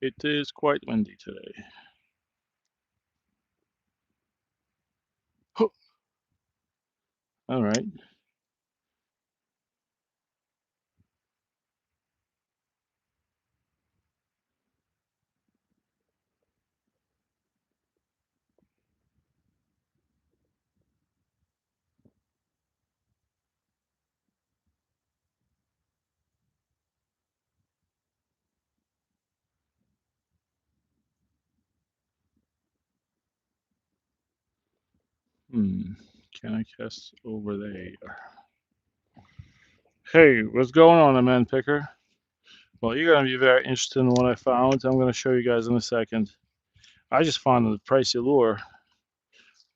It is quite windy today. Huh. All right. Hmm. Can I cast over there? Hey, what's going on, man picker? Well, you're gonna be very interested in what I found. I'm gonna show you guys in a second. I just found a pricey lure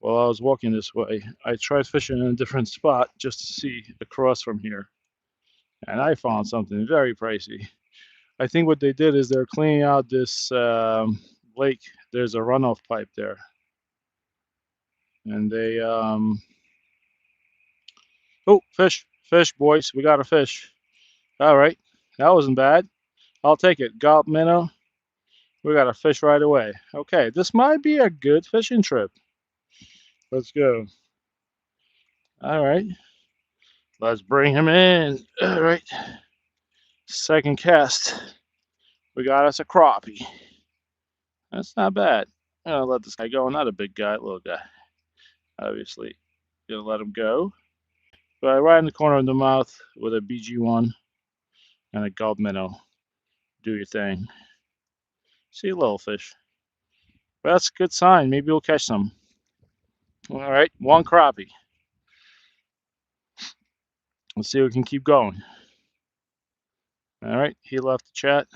while I was walking this way. I tried fishing in a different spot just to see across from here, and I found something very pricey. I think what they did is they're cleaning out this lake. There's a runoff pipe there, and they oh, fish, boys, we got a fish. All right, that wasn't bad. I'll take it. Gulp minnow. We got a fish right away. Okay, this might be a good fishing trip. Let's go. All right, let's bring him in. All right, second cast. We got us a crappie. That's not bad. I'll let this guy go. Not a big guy, little guy. Obviously, gonna let him go. But right in the corner of the mouth with a BG1 and a gulp minnow. Do your thing. See a little fish. But that's a good sign. Maybe we'll catch some. All right, one crappie. Let's see if we can keep going. All right, he left the chat.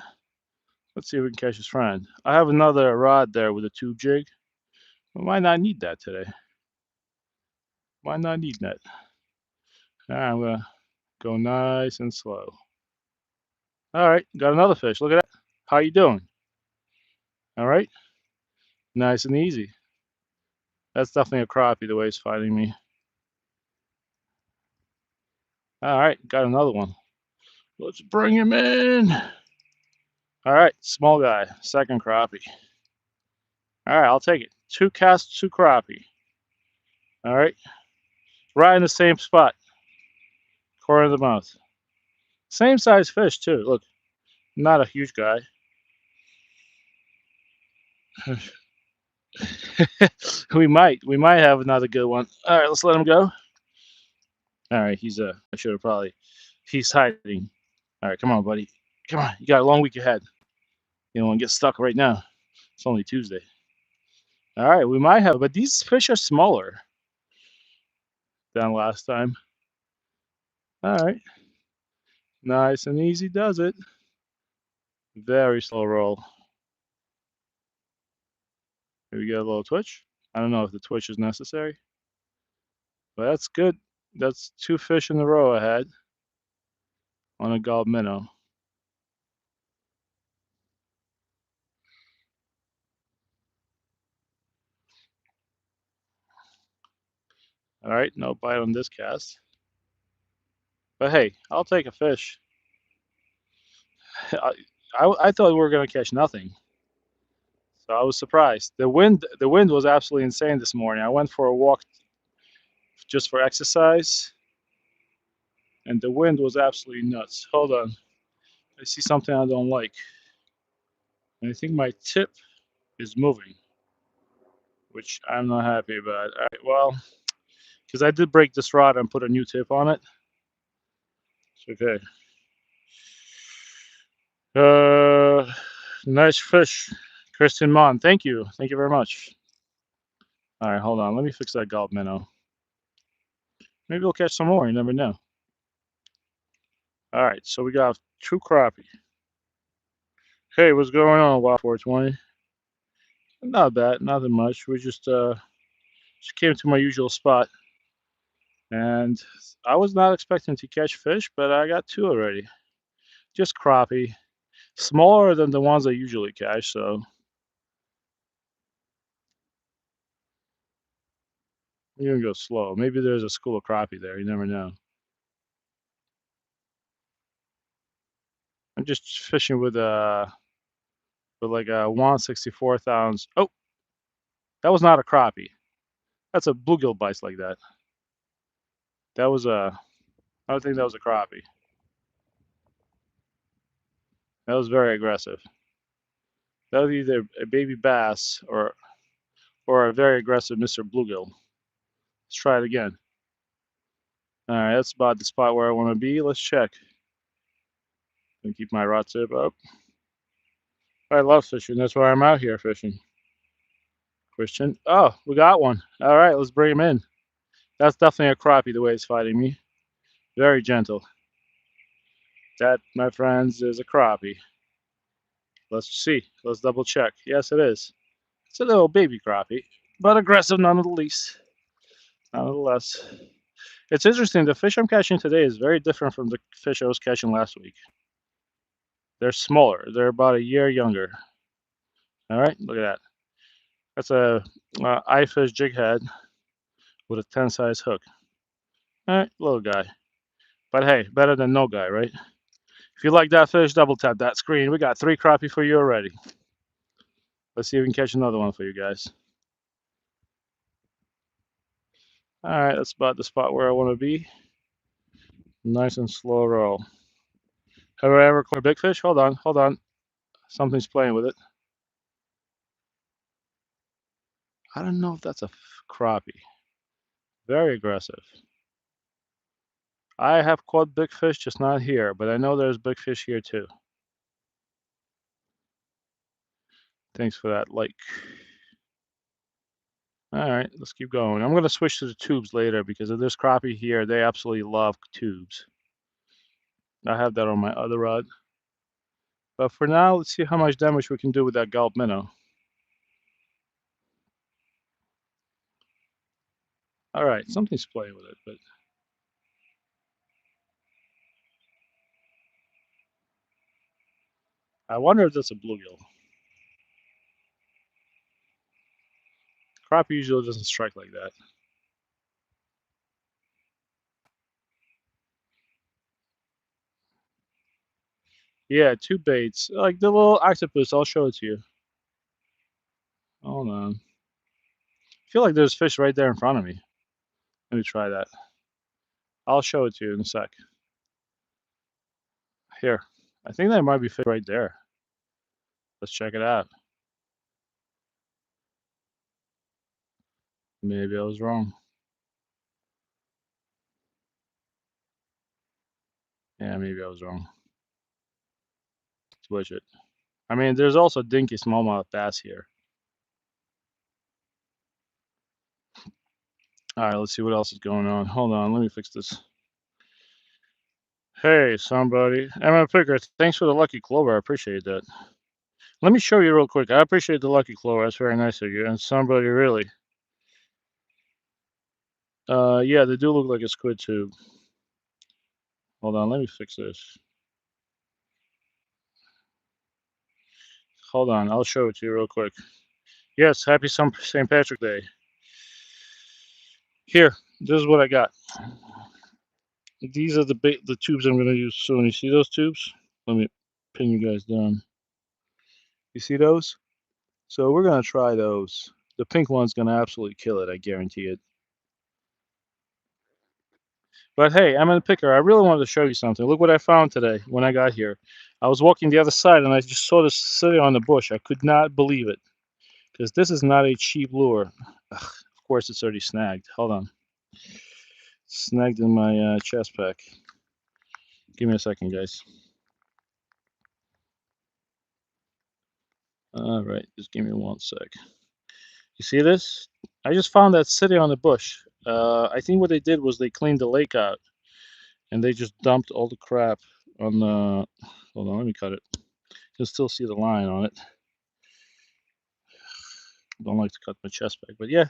Let's see if we can catch his friend. I have another rod there with a tube jig. We might not need that today. Might not need that. All right, I'm gonna go nice and slow. All right, got another fish. Look at that. How you doing? All right, nice and easy. That's definitely a crappie the way he's fighting me. All right, got another one. Let's bring him in. All right, small guy, second crappie. All right, I'll take it. Two casts, two crappie. All right, right in the same spot, corner of the mouth. Same size fish too. Look, not a huge guy. we might have another good one. All right, let's let him go. All right, I should have probably. He's hiding. All right, come on, buddy. Come on, you got a long week ahead. You don't want to get stuck right now. It's only Tuesday. All right, we might have, but these fish are smaller than last time. All right, nice and easy does it. Very slow roll. Maybe get a little twitch. I don't know if the twitch is necessary, but that's good. That's two fish in a row I had on a gulp minnow. All right, no bite on this cast. But hey, I'll take a fish. I thought we were gonna catch nothing, so I was surprised. The wind was absolutely insane this morning. I went for a walk just for exercise, and the wind was absolutely nuts. Hold on, I see something I don't like, and I think my tip is moving, which I'm not happy about. All right, well, because I did break this rod and put a new tip on it. It's okay. Nice fish, Kristen Mon. Thank you very much. All right, hold on. Let me fix that gulp minnow. Maybe we'll catch some more. You never know. All right, so we got two crappie. Hey, what's going on, Wild 420? Not bad, nothing much. We just came to my usual spot, and I was not expecting to catch fish, but I got two already. Just crappie, smaller than the ones I usually catch. So you're gonna go slow. Maybe there's a school of crappie there. You never know. I'm just fishing with a with like a 164,000. Oh, that was not a crappie. That's a bluegill bites like that. That was a. I don't think that was a crappie. That was very aggressive. That was either a baby bass or a very aggressive Mr. Bluegill. Let's try it again. All right, that's about the spot where I want to be. Let's check. And keep my rod tip up. I love fishing. That's why I'm out here fishing. Christian. Oh, we got one. All right, let's bring him in. That's definitely a crappie the way it's fighting me. Very gentle. That, my friends, is a crappie. Let's see. Let's double check. Yes, it is. It's a little baby crappie, but aggressive nonetheless. Nonetheless. It's interesting. The fish I'm catching today is very different from the fish I was catching last week. They're smaller. They're about a year younger. All right, look at that. That's a iFish jig head with a 10 size hook. All right, little guy. But hey, better than no guy, right? If you like that fish, double tap that screen. We got 3 crappie for you already. Let's see if we can catch another one for you guys. All right, that's about the spot where I want to be. Nice and slow roll. Have I ever caught a big fish? Hold on, hold on. Something's playing with it. I don't know if that's a crappie. Very aggressive. I have caught big fish, just not here, but I know there's big fish here too. Thanks for that like. All right, let's keep going. I'm going to switch to the tubes later because if there's crappie here, they absolutely love tubes. I have that on my other rod. But for now, let's see how much damage we can do with that gulp minnow. All right, something's playing with it, but I wonder if that's a bluegill. Crappie usually doesn't strike like that. Yeah, two baits. Like the little octopus, I'll show it to you. Hold on. I feel like there's fish right there in front of me. Let me try that. I'll show it to you in a sec. Here. I think there might be fish right there. Let's check it out. Maybe I was wrong. Yeah, maybe I was wrong. Switch it. I mean, there's also dinky smallmouth bass here. All right, let's see what else is going on. Hold on, let me fix this. Hey, somebody. Emma Picker, thanks for the lucky clover. I appreciate that. Let me show you real quick. I appreciate the lucky clover. That's very nice of you. And somebody really. Yeah, they do look like a squid tube. Hold on, let me fix this. Hold on, I'll show it to you real quick. Yes, happy St. Patrick Day. Here, this is what I got. These are the tubes I'm going to use soon. You see those tubes? Let me pin you guys down. You see those? So we're going to try those. The pink one's going to absolutely kill it, I guarantee it. But hey, I'm in the picker. I really wanted to show you something. Look what I found today when I got here. I was walking the other side and I just saw this sitting on the bush. I could not believe it because this is not a cheap lure. Ugh, of course, it's already snagged. Hold on. Snagged in my chest pack. Give me a second, guys. All right, just give me one sec. You see this? I just found that sitting on the bush. I think what they did was they cleaned the lake out and they just dumped all the crap on the. Hold on, let me cut it. You can still see the line on it. Don't like to cut my chest back, but yeah,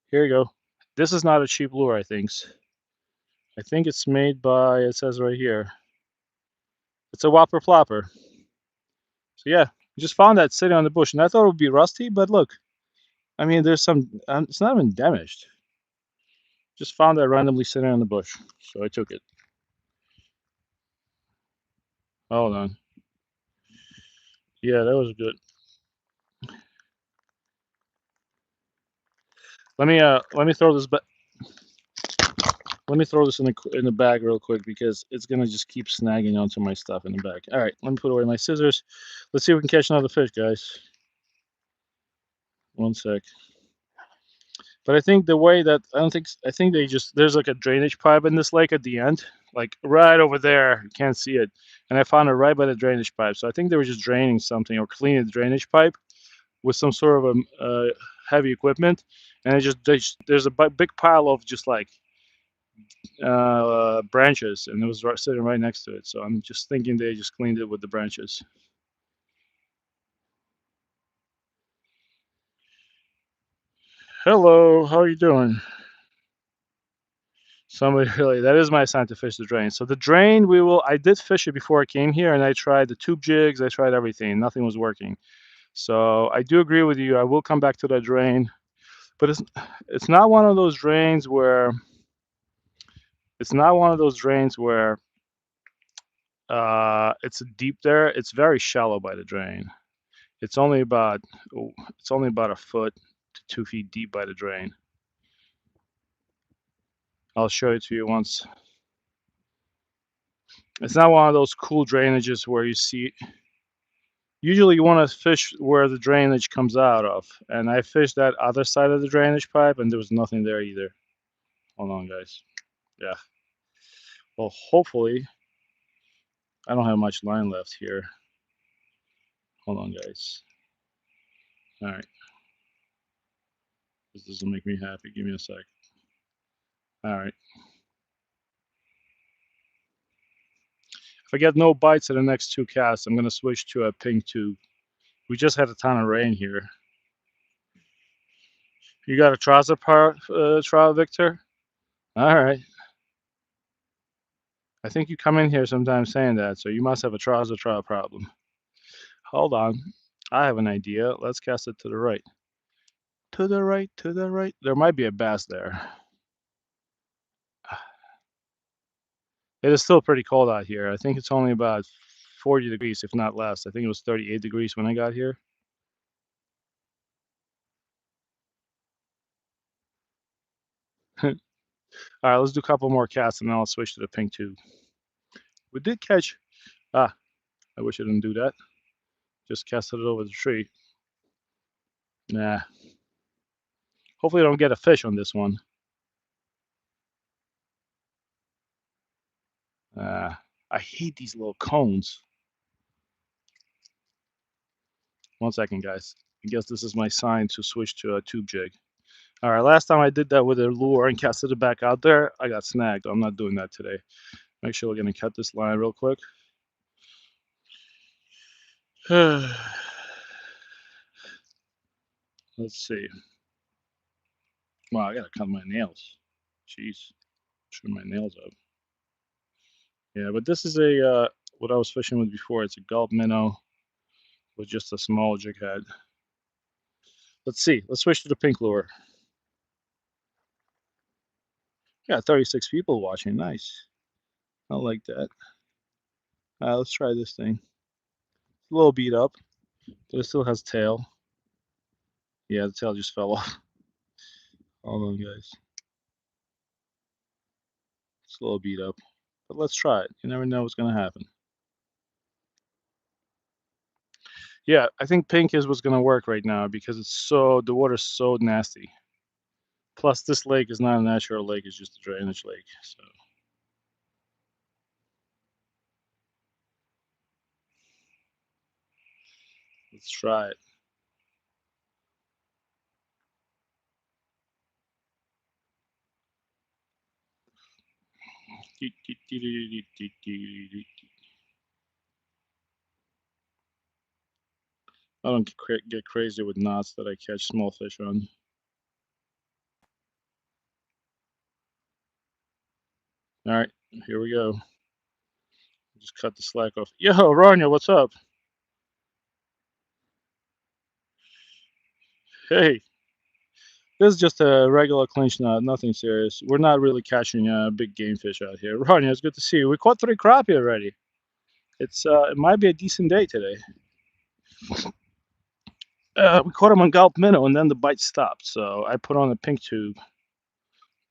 here you go. This is not a cheap lure, I think. I think it's made by, it says right here, it's a Whopper Plopper. So yeah, just found that sitting on the bush, and I thought it would be rusty, but look, I mean, there's some, it's not even damaged. Just found that randomly sitting on the bush, so I took it. Hold on. Yeah, that was good. Let me throw this Let me throw this in the bag real quick because it's gonna just keep snagging onto my stuff in the bag. All right, let me put away my scissors. Let's see if we can catch another fish, guys. One sec. But I think the way that I think they just there's like a drainage pipe in this lake at the end, like right over there. You can't see it, and I found it right by the drainage pipe. So I think they were just draining something or cleaning the drainage pipe with some sort of a heavy equipment, and there's a big pile of just like branches, and it was sitting right next to it. So I'm just thinking they just cleaned it with the branches. Hello, how are you doing? Somebody really, that is my sign to fish the drain. So the drain, I did fish it before I came here, and I tried the tube jigs, I tried everything, nothing was working. So I do agree with you. I will come back to that drain, but it's not one of those drains where it's not one of those drains where it's deep there. It's very shallow by the drain. It's only about it's only about a foot to 2 feet deep by the drain. I'll show it to you once. It's not one of those cool drainages where you see. Usually, you want to fish where the drainage comes out of, and I fished that other side of the drainage pipe, and there was nothing there either. Hold on, guys. Yeah. Well, hopefully, I don't have much line left here. Hold on, guys. All right. This doesn't make me happy. Give me a sec. All right. If I get no bites in the next two casts, I'm gonna switch to a pink tube. We just had a ton of rain here. You got a trouser trial, Victor? All right. I think you come in here sometimes saying that, so you must have a trouser trial problem. Hold on. I have an idea. Let's cast it to the right. To the right, to the right. There might be a bass there. It is still pretty cold out here. I think it's only about 40 degrees, if not less. I think it was 38 degrees when I got here. All right, let's do a couple more casts and then I'll switch to the pink tube. We did catch. Ah, I wish I didn't do that. Just casted it over the tree. Nah. Hopefully, I don't get a fish on this one. I hate these little cones. One second, guys. I guess this is my sign to switch to a tube jig. All right, last time I did that with a lure and casted it back out there, I got snagged. I'm not doing that today. Make sure we're going to cut this line real quick. Let's see. Wow, I got to cut my nails. Jeez, trim my nails up. Yeah, but this is what I was fishing with before. It's a gulp minnow with just a small jig head. Let's see. Let's switch to the pink lure. Yeah, 36 people watching. Nice. I like that. Let's try this thing. It's a little beat up, but it still has tail. Yeah, the tail just fell off. Hold on, guys. It's a little beat up, but let's try it. You never know what's going to happen. Yeah, I think pink is what's going to work right now because the water's so nasty. Plus, this lake is not a natural lake; it's just a drainage lake. So let's try it. I don't get crazy with knots that I catch small fish on. All right, here we go. Just cut the slack off. Yo, Rania, what's up? Hey, this is just a regular clinch knot, nothing serious. We're not really catching big game fish out here. Rania, it's good to see you. We caught 3 crappie already. It might be a decent day today. We caught him on gulp minnow, and then the bite stopped. So I put on a pink tube.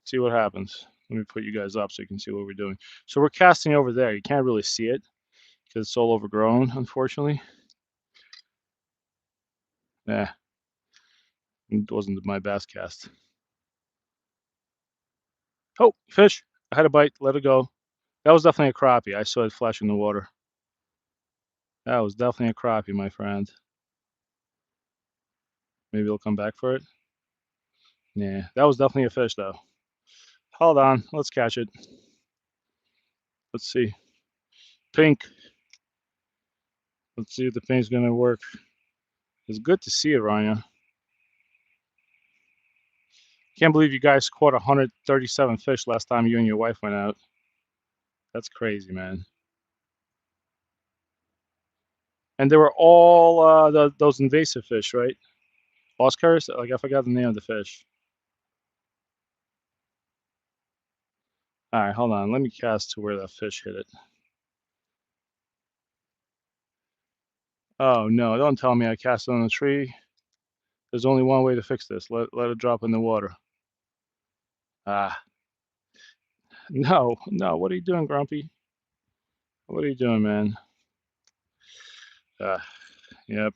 See what happens. Let me put you guys up so you can see what we're doing. So we're casting over there. You can't really see it because it's all overgrown, unfortunately. Yeah, it wasn't my bass cast. Oh, fish! I had a bite. Let it go. That was definitely a crappie. I saw it flash in the water. That was definitely a crappie, my friend. Maybe he'll come back for it. Yeah, that was definitely a fish, though. Hold on. Let's catch it. Let's see. Pink. Let's see if the pink's going to work. It's good to see it, Rania. Can't believe you guys caught 137 fish last time you and your wife went out. That's crazy, man. And they were all those invasive fish, right? Oscars? Like, I forgot the name of the fish. All right, hold on. Let me cast to where that fish hit it. Oh, no. Don't tell me I cast it on the tree. There's only one way to fix this. Let it drop in the water. Ah. No. No. What are you doing, Grumpy? What are you doing, man? Yep.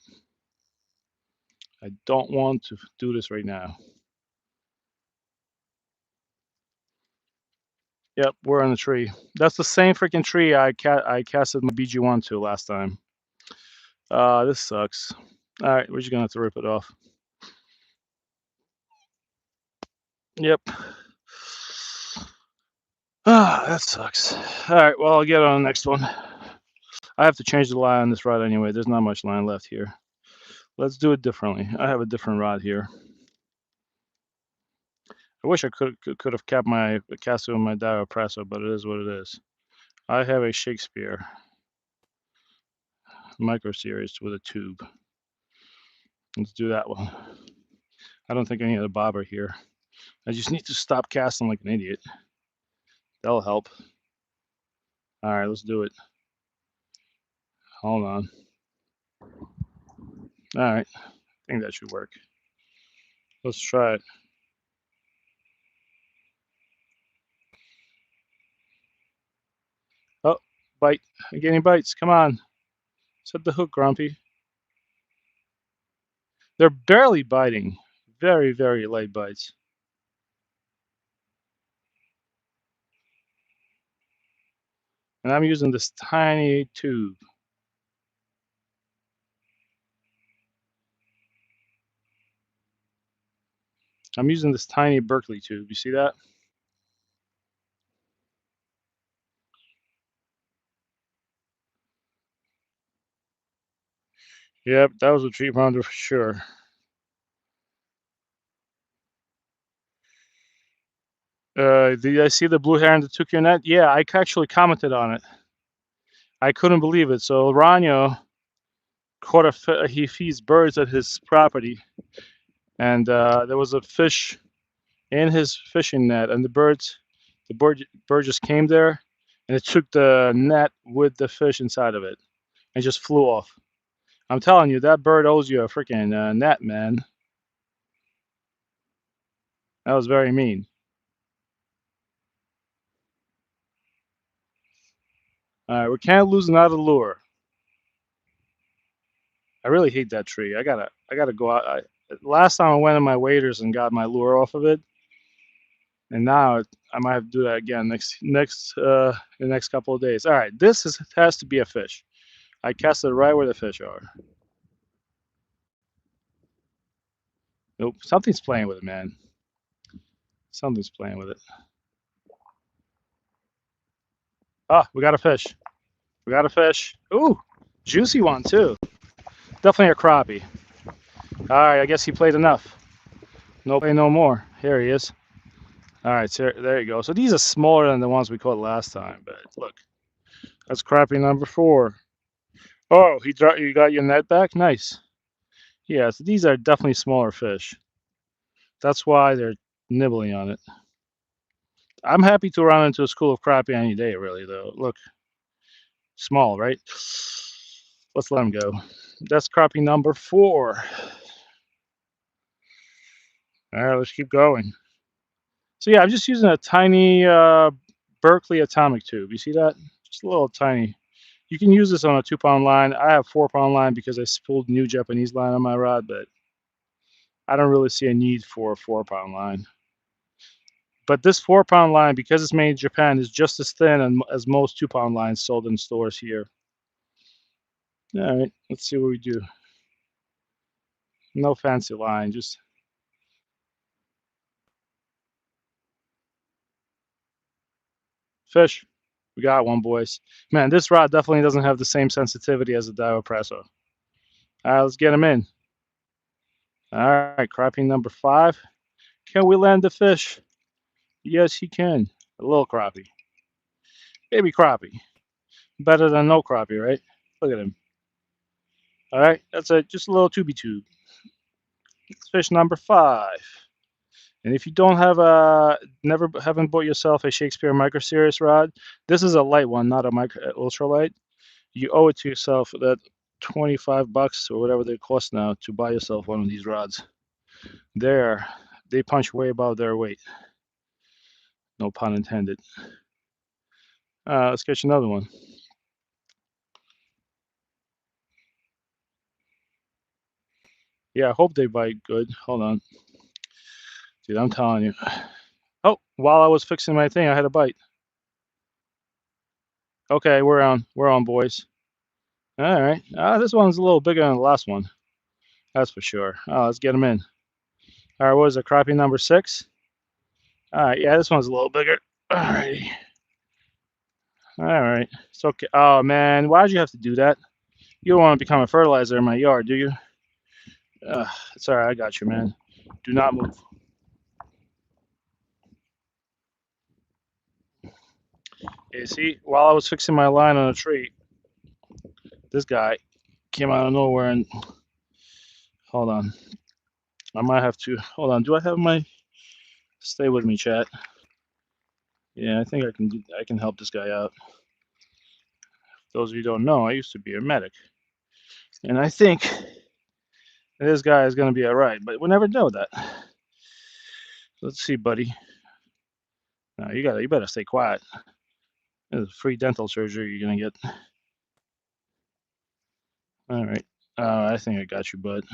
I don't want to do this right now. Yep, we're on the tree. That's the same freaking tree I casted my BG1 to last time. This sucks. All right, we're just gonna have to rip it off. Yep. That sucks. All right, well, I'll get on the next one. I have to change the line on this rod anyway. There's not much line left here. Let's do it differently. I have a different rod here. I wish I could have kept my casted with my Dio Presso, but it is what it is. I have a Shakespeare micro series with a tube. Let's do that one. I don't think I need a bobber here. I just need to stop casting like an idiot. That'll help. All right, let's do it. Hold on. All right, I think that should work. Let's try it. Oh, bite. I'm getting bites. Come on. Set the hook, Grumpy. They're barely biting. Very, very light bites. And I'm using this tiny tube. I'm using this tiny Berkeley tube. You see that? Yep, that was a treat pounder for sure. Did I see the blue heron that took your net? Yeah, I actually commented on it. I couldn't believe it. So Ranyo caught he feeds birds at his property, and there was a fish in his fishing net, and the bird just came there, and it took the net with the fish inside of it, and just flew off. I'm telling you, that bird owes you a freaking net, man. That was very mean. All right, we can't lose another lure. I really hate that tree. I gotta go out. Last time I went in my waders and got my lure off of it, and now I might have to do that again the next couple of days. All right, has to be a fish. I cast it right where the fish are. Nope, something's playing with it, man. Something's playing with it. Ah, we got a fish. We got a fish. Ooh, juicy one too. Definitely a crappie. All right, I guess he played enough. No play no more. Here he is. All right, so there you go. So these are smaller than the ones we caught last time, but look, that's crappie number 4. Oh, you got your net back? Nice. Yeah, so these are definitely smaller fish. That's why they're nibbling on it. I'm happy to run into a school of crappie any day, really, though. Look, small, right? Let's let him go. That's crappie number 4. All right, let's keep going. So yeah, I'm just using a tiny Berkeley atomic tube. You see that? Just a little tiny. You can use this on a 2-pound line. I have 4-pound line because I pulled new Japanese line on my rod, but I don't really see a need for a 4-pound line. But this 4-pound line, because it's made in Japan, is just as thin as most 2-pound lines sold in stores here. All right, let's see what we do. No fancy line, just fish. We got one, boys. Man, this rod definitely doesn't have the same sensitivity as the Daiwa Presso. All right, let's get him in. All right, crappie number 5. Can we land the fish? Yes, he can. A little crappie. Baby crappie. Better than no crappie, right? Look at him. All right, that's just a little tubey tube. Fish number 5. And if you don't have haven't bought yourself a Shakespeare Micro Series rod, this is a light one, not a micro ultralight. You owe it to yourself that $25 or whatever they cost now to buy yourself one of these rods. They punch way above their weight. No pun intended. Let's catch another one. Yeah, I hope they bite good. Hold on. Dude, I'm telling you. Oh, while I was fixing my thing, I had a bite. Okay, we're on, boys. All right. This one's a little bigger than the last one. That's for sure. Let's get them in. All right, what is it? Crappie number 6? All right, yeah, this one's a little bigger. All righty. All right. It's okay. Oh, man, why'd you have to do that? You don't want to become a fertilizer in my yard, do you? It's all right. I got you, man. Do not move. You see, while I was fixing my line on a tree, this guy came out of nowhere and hold on. I might have to hold on. Do I have my stay with me, chat? Yeah, I think I can help this guy out. Those of you who don't know, I used to be a medic. And I think this guy is gonna be alright, but we never know that. Let's see, buddy. No, you better stay quiet. There's free dental surgery you're gonna get. Alright. I think I got you, bud.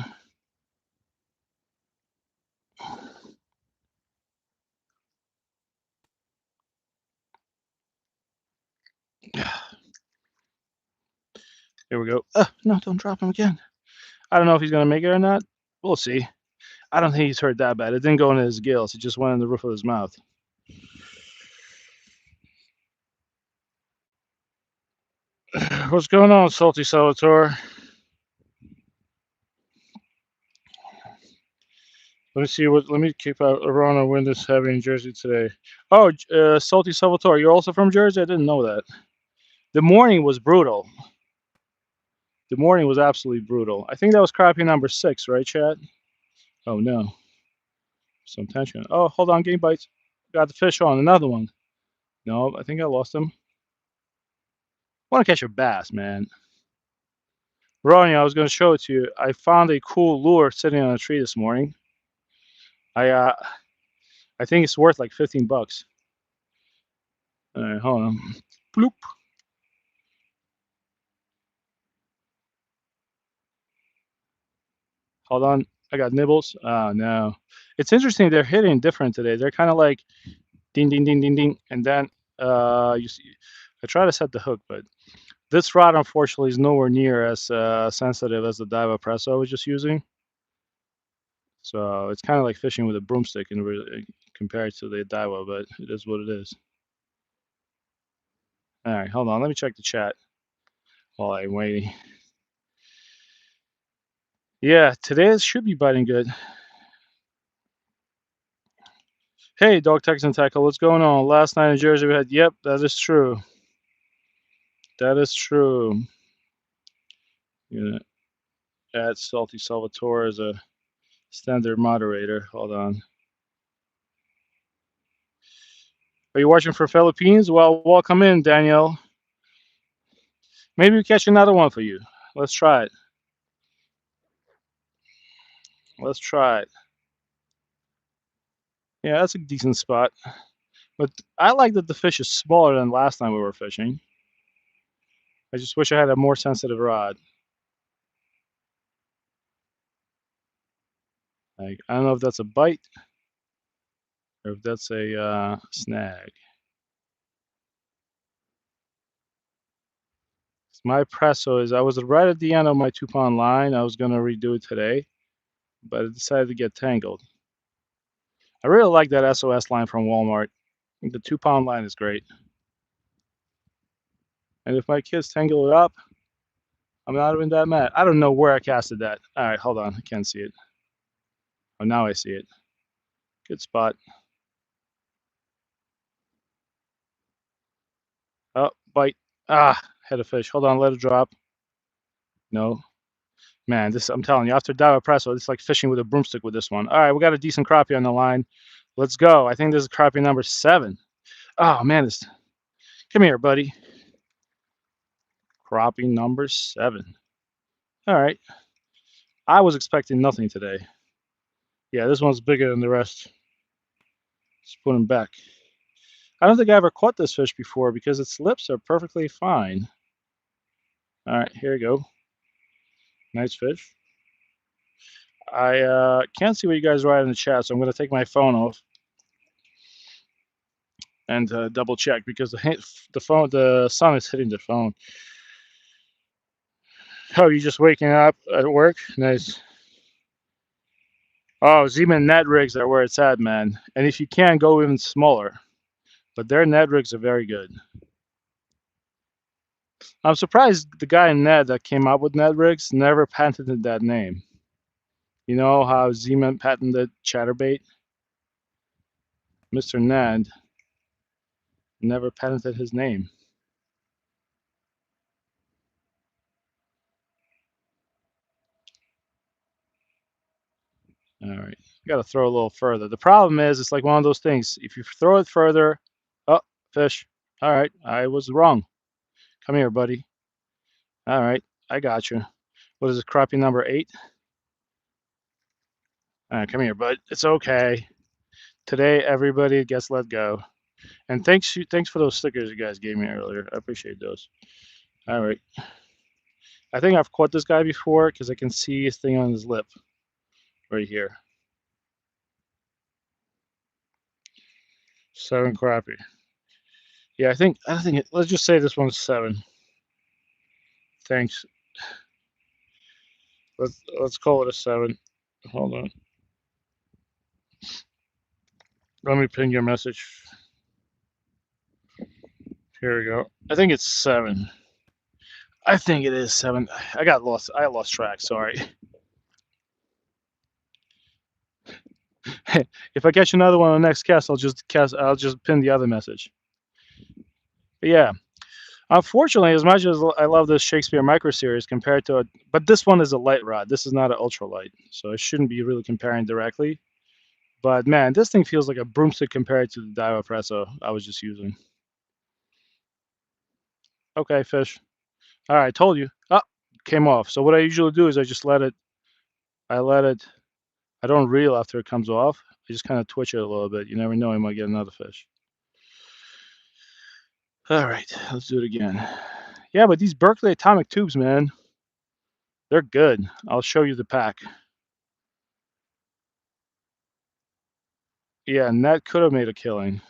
Here we go. No, don't drop him again. I don't know if he's gonna make it or not. We'll see. I don't think he's hurt that bad. It didn't go into his gills. It just went in the roof of his mouth. What's going on, Salty Salvatore? Let me see what. Let me keep out around a wind is heavy in Jersey today. Oh, Salty Salvatore, you're also from Jersey? I didn't know that. The morning was brutal. The morning was absolutely brutal. I think that was crappie number 6, right, Chad? Oh no, some tension. Oh, hold on, game bites. Got the fish on another one. No, I think I lost him. Want to catch a bass, man. Ronnie, I was going to show it to you. I found a cool lure sitting on a tree this morning. I think it's worth like $15. All right, hold on. Bloop. Hold on. I got nibbles. Oh no. It's interesting. They're hitting different today. They're kind of like ding, ding, ding, ding, ding, and then you see. I try to set the hook, but this rod unfortunately is nowhere near as sensitive as the Daiwa Presso I was just using. So it's kind of like fishing with a broomstick compared to the Daiwa, but it is what it is. All right, hold on. Let me check the chat while I'm waiting. Yeah, today should be biting good. Hey, Dog Texan Tackle, what's going on? Last night in Jersey we had. Yep, that is true. That is true. You know, add Salty Salvatore as a standard moderator. Hold on. Are you watching for Philippines? Well, welcome in, Danielle. Maybe we catch another one for you. Let's try it. Let's try it. Yeah, that's a decent spot. But I like that the fish is smaller than last time we were fishing. I just wish I had a more sensitive rod. Like, I don't know if that's a bite or if that's a snag. My presso is I was right at the end of my 2 pound line. I was going to redo it today, but I decided to get tangled. I really like that SOS line from Walmart. I think the 2 pound line is great. And if my kids tangle it up, I'm not even that mad. I don't know where I casted that. All right, hold on. I can't see it. Oh, now I see it. Good spot. Oh, bite. Ah, had a fish. Hold on, let it drop. No. Man, this, I'm telling you, after Dive Presso, it's like fishing with a broomstick with this one. All right, we got a decent crappie on the line. Let's go. I think this is crappie number 7. Oh, man, this. Come here, buddy. Crappie number 7. All right. I was expecting nothing today. Yeah, this one's bigger than the rest. Let's put him back. I don't think I ever caught this fish before because its lips are perfectly fine. All right, here we go. Nice fish. I can't see what you guys write in the chat, so I'm going to take my phone off and double check because the sun is hitting the phone. Oh, you just waking up at work? Nice. Oh, Zeman net rigs are where it's at, man. And if you can, go even smaller. But their net rigs are very good. I'm surprised the guy in Ned that came up with net rigs never patented that name. You know how Zeman patented chatterbait? Mr. Ned never patented his name. All right, got to throw a little further. The problem is, it's like one of those things. If you throw it further, oh, fish. All right, I was wrong. Come here, buddy. All right, I got you. What is it, crappie number 8? All right, come here, bud. It's okay. Today, everybody gets let go. And thanks for those stickers you guys gave me earlier. I appreciate those. All right. I think I've caught this guy before because I can see his thing on his lip right here. 7 crappie. Yeah, I think let's just say this one's 7. Thanks. Let's call it a 7. Hold on. Let me ping your message. Here we go. I think it's 7. I think it is 7. I lost track. Sorry. If I catch another one on the next cast, I'll just pin the other message. But yeah. Unfortunately, as much as I love this Shakespeare micro series compared to but this one is a light rod. This is not an ultralight, so I shouldn't be really comparing directly. But man, this thing feels like a broomstick compared to the Daiwa Presso I was just using. Okay, fish. All right, told you. Oh, came off. So what I usually do is I just let it. I don't reel after it comes off. I just kind of twitch it a little bit. You never know, I might get another fish. All right, let's do it again. Yeah, but these Berkeley atomic tubes, man, they're good. I'll show you the pack. Yeah, and that could have made a killing.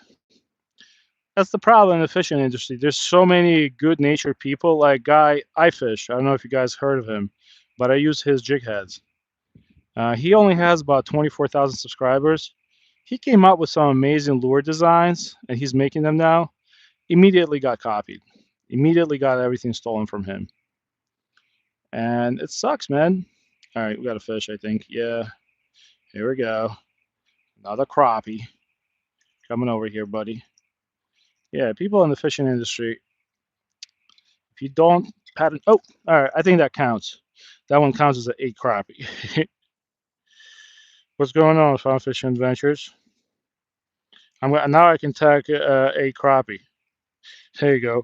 That's the problem in the fishing industry. There's so many good-natured people. Like Guy iFish. I don't know if you guys heard of him, but I use his jig heads. He only has about 24,000 subscribers. He came up with some amazing lure designs, and he's making them now. Immediately got copied. Immediately got everything stolen from him. And it sucks, man. All right, we got a fish, I think. Yeah, here we go. Another crappie. Coming over here, buddy. Yeah, people in the fishing industry, if you don't pattern, oh, all right, I think that counts. That one counts as an 8 crappie. What's going on, Fun Fishing Adventures? Now I can tag 8 crappie. There you go.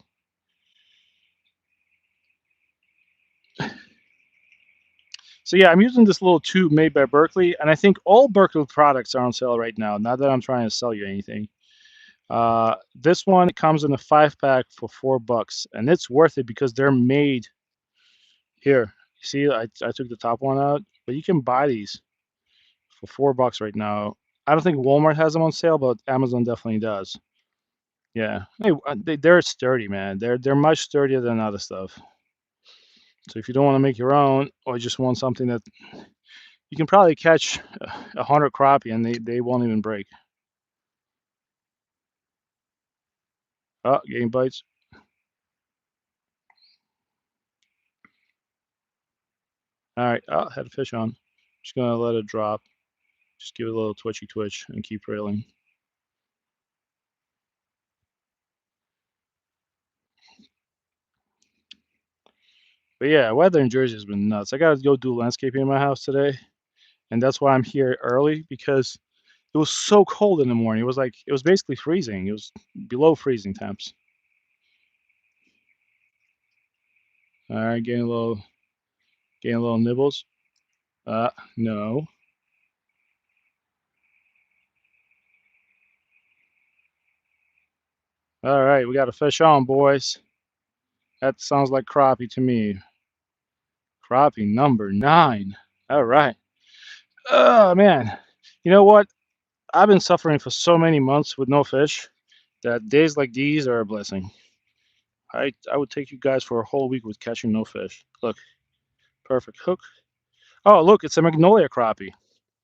So yeah, I'm using this little tube made by Berkeley, and I think all Berkeley products are on sale right now. Not that I'm trying to sell you anything. This one comes in a 5-pack for $4, and it's worth it because they're made here. You see, I took the top one out, but you can buy these for $4 right now. I don't think Walmart has them on sale, but Amazon definitely does. Yeah, hey, they're sturdy, man. They're much sturdier than other stuff. So if you don't want to make your own, or just want something that you can probably catch 100 crappie and they won't even break. Oh, getting bites. All right. Oh, had a fish on. Just gonna let it drop. Just give it a little twitchy twitch and keep reeling. But yeah, weather in Jersey has been nuts. I gotta go do landscaping in my house today, and that's why I'm here early because it was so cold in the morning. It was basically freezing. It was below freezing temps. All right, getting a little nibbles. No. All right, we got a fish on, boys. That sounds like crappie to me. Crappie number 9. All right. Oh man. You know what? I've been suffering for so many months with no fish that days like these are a blessing. I would take you guys for a whole week with catching no fish. Look, perfect hook. Oh, look, it's a magnolia crappie.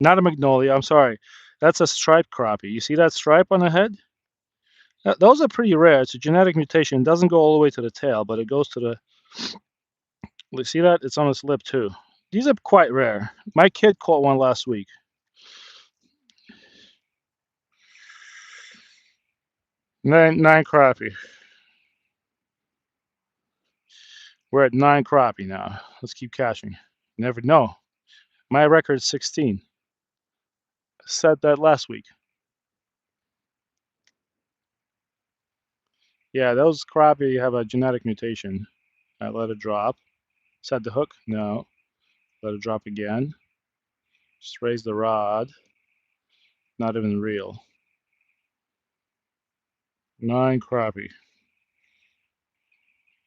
Not a magnolia, I'm sorry. That's a striped crappie. You see that stripe on the head? Those are pretty rare. It's a genetic mutation. It doesn't go all the way to the tail, but it goes to the. See that? It's on its lip too. These are quite rare. My kid caught one last week. Nine crappie. We're at 9 crappie now. Let's keep catching. Never know. My record is 16. Said that last week. Yeah, those crappie have a genetic mutation. I let it drop. Set the hook? No. Let it drop again. Just raise the rod. Not even real. 9 crappie.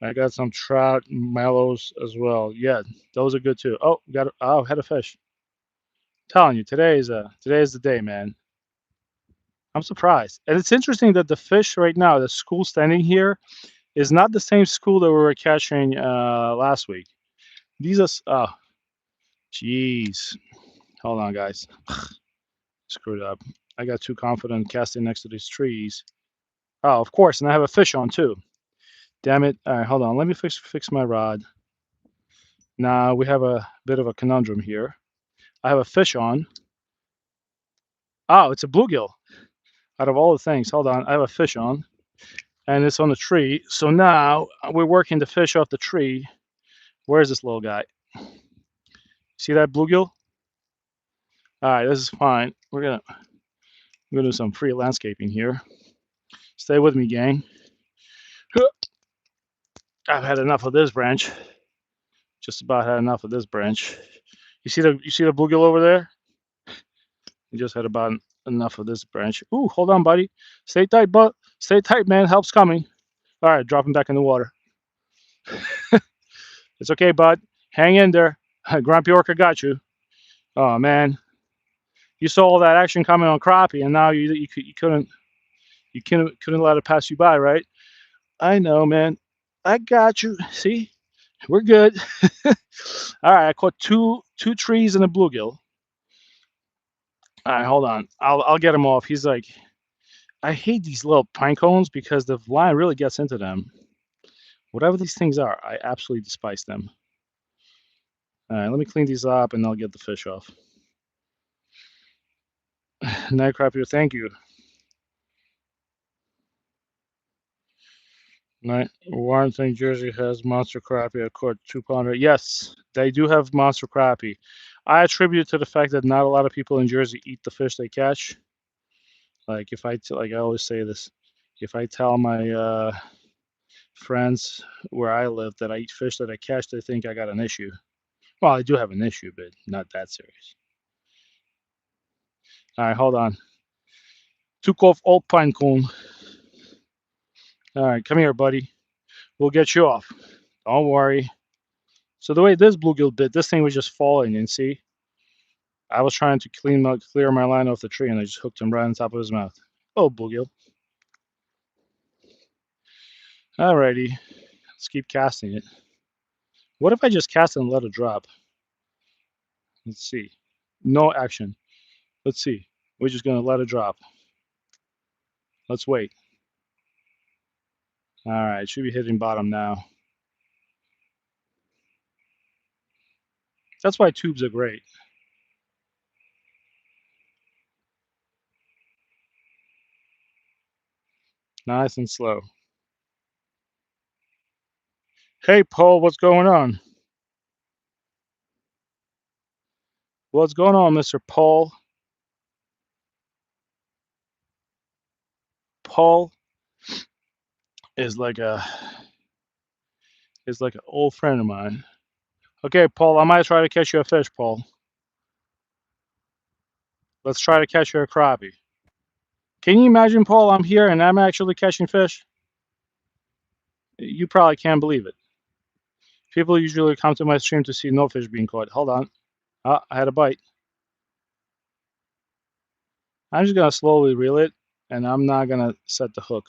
I got some trout mellows as well. Yeah, those are good too. Oh, had a fish. Telling you, today is the day, man. I'm surprised. And it's interesting that the fish right now, the school standing here, is not the same school that we were catching last week. These are oh, jeez. Hold on, guys. Screwed up. I got too confident casting next to these trees. Oh, of course, and I have a fish on too. Damn it. All right, hold on. Let me fix my rod. Now we have a bit of a conundrum here. I have a fish on. Oh, it's a bluegill. Out of all the things, hold on. I have a fish on, and it's on the tree. So now we're working the fish off the tree. Where's this little guy? See that bluegill? All right, this is fine. We're gonna do some free landscaping here. Stay with me, gang. I've had enough of this branch. Just about had enough of this branch. You see the bluegill over there? You just had about enough of this branch. Ooh, hold on, buddy. Stay tight, bud. Stay tight, man. Help's coming. All right, drop him back in the water. It's okay, bud. Hang in there. Grumpy Orca got you. Oh man, you saw all that action coming on crappie, and now you couldn't let it pass you by, right? I know, man. I got you. See, we're good. All right, I caught two trees and a bluegill. All right, hold on. I'll get him off. He's like, I hate these little pine cones because the line really gets into them. Whatever these things are, I absolutely despise them. All right, let me clean these up and I'll get the fish off. Night crappie, thank you. Night Warrington, Jersey has monster crappie. I caught 2 pounder. Yes, they do have monster crappie. I attribute it to the fact that not a lot of people in Jersey eat the fish they catch. Like like I always say this, if I tell my friends where I live that I eat fish that I catch, they think I got an issue. Well, I do have an issue, but not that serious. All right, hold on. Took off old pine cone. All right, come here, buddy. We'll get you off. Don't worry. So the way this bluegill bit, this thing was just falling, and see, I was trying to clear my line off the tree, and I just hooked him right on top of his mouth. Oh, bluegill. Alrighty, let's keep casting it. What if I just cast it and let it drop? Let's see. No action. Let's see. We're just gonna let it drop. Let's wait. All right, it should be hitting bottom now. That's why tubes are great. Nice and slow. Hey, Paul, what's going on? What's going on, Mr. Paul? Paul is like a an old friend of mine. Okay, Paul, I might try to catch you a fish, Paul. Let's try to catch you a crappie. Can you imagine, Paul? I'm here and I'm actually catching fish. You probably can't believe it. People usually come to my stream to see no fish being caught. Hold on. Ah, I had a bite. I'm just gonna slowly reel it, and I'm not gonna set the hook.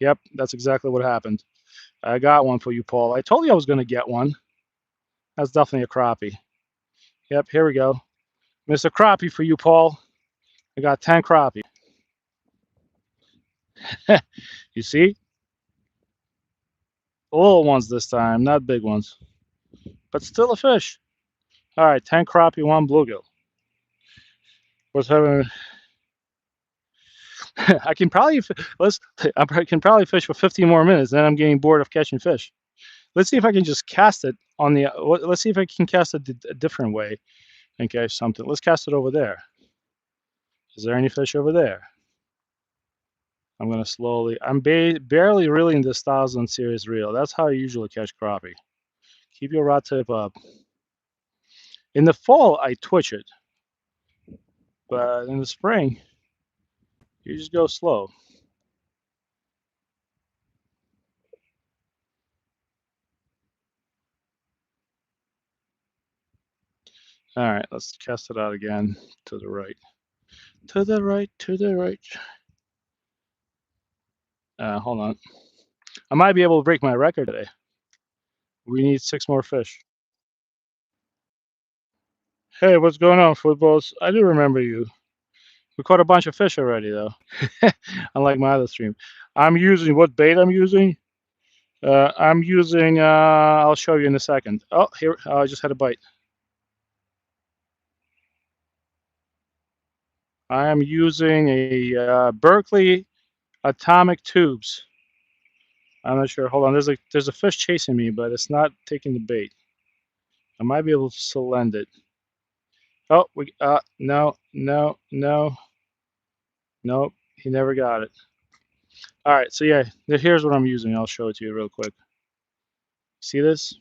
Yep, that's exactly what happened. I got one for you, Paul. I told you I was gonna get one. That's definitely a crappie. Yep, here we go. Mr. Crappie for you, Paul. I got 10 crappie. You see? Little ones this time, not big ones. But still a fish. All right, 10 crappie, 1 bluegill. What's having? I can probably I can probably fish for 15 more minutes, then I'm getting bored of catching fish. Let's see if I can just cast it on the. Let's see if I can cast it a different way and catch something. Let's cast it over there. Is there any fish over there? I'm gonna slowly. I'm barely reeling this 1,000 series reel. That's how I usually catch crappie. Keep your rod tip up. In the fall, I twitch it, but in the spring, you just go slow. All right, let's cast it out again to the right. To the right, to the right. Hold on. I might be able to break my record today. We need 6 more fish. Hey, what's going on, footballs? I do remember you. We caught a bunch of fish already, though. Unlike my other stream. I'm using what bait I'm using? I'm using, I'll show you in a second. Oh, here, I just had a bite. I am using a Berkeley atomic tubes. I'm not sure. Hold on. There's a fish chasing me, but it's not taking the bait. I might be able to still land it. Oh, no, no, no, nope. He never got it. All right, so yeah, here's what I'm using. I'll show it to you real quick. See this?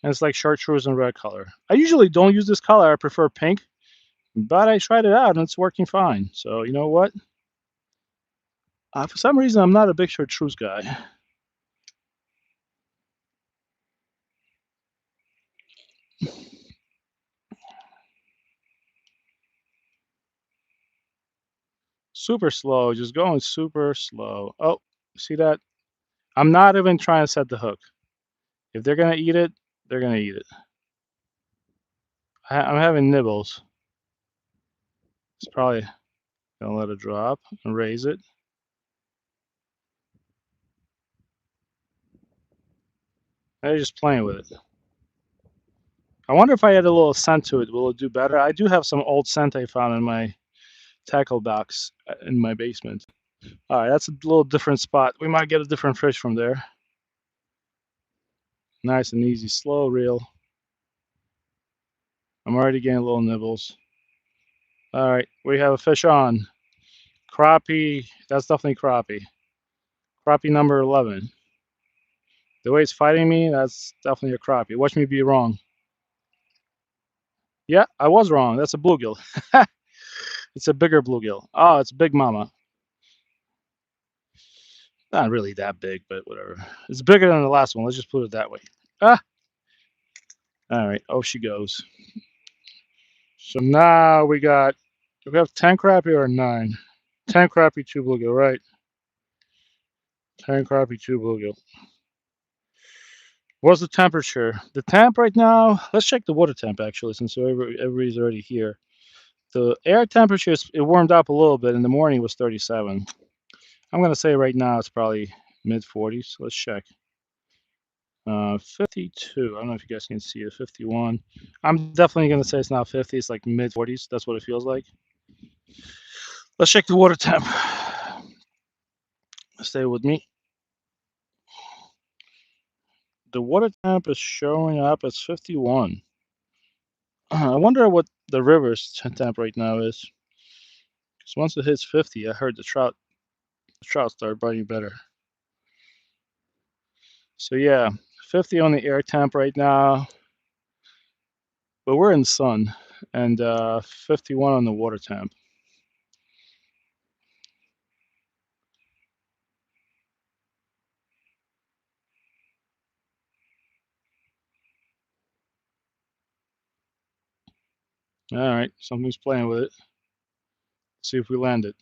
And it's like chartreuse and red color. I usually don't use this color. I prefer pink, but I tried it out and it's working fine. So you know what? For some reason, I'm not a big chartreuse guy. Super slow, just going super slow. Oh, see that? I'm not even trying to set the hook. If they're gonna eat it, they're gonna eat it. I'm having nibbles. It's probably gonna let it drop and raise it. They're just playing with it. I wonder if I add a little scent to it, will it do better? I do have some old scent I found in my tackle box in my basement. All right, that's a little different spot. We might get a different fish from there. Nice and easy, slow reel. I'm already getting little nibbles. All right, we have a fish on. Crappie, that's definitely crappie. Crappie number 11. The way it's fighting me, that's definitely a crappie. Watch me be wrong. Yeah, I was wrong. That's a bluegill. It's a bigger bluegill. Oh, it's Big Mama. Not really that big, but whatever. It's bigger than the last one. Let's just put it that way. Ah, all right. Oh, she goes. So now do we have 10 crappie or 9? 10 crappie, 2 bluegill, right? 10 crappie, 2 bluegill. What's the temperature? The temp right now, let's check the water temp actually, since everybody's already here. The air temperature, it warmed up a little bit. In the morning it was 37. I'm going to say right now it's probably mid 40s. Let's check. 52. I don't know if you guys can see it. 51. I'm definitely going to say it's not 50. It's like mid 40s. That's what it feels like. Let's check the water temp. Stay with me. The water temp is showing up as 51. I wonder what the river's temp right now is. Because once it hits 50, I heard the trout start biting better. So yeah, 50 on the air temp right now, but we're in the sun, and 51 on the water temp. All right, something's playing with it. Let's see if we land it.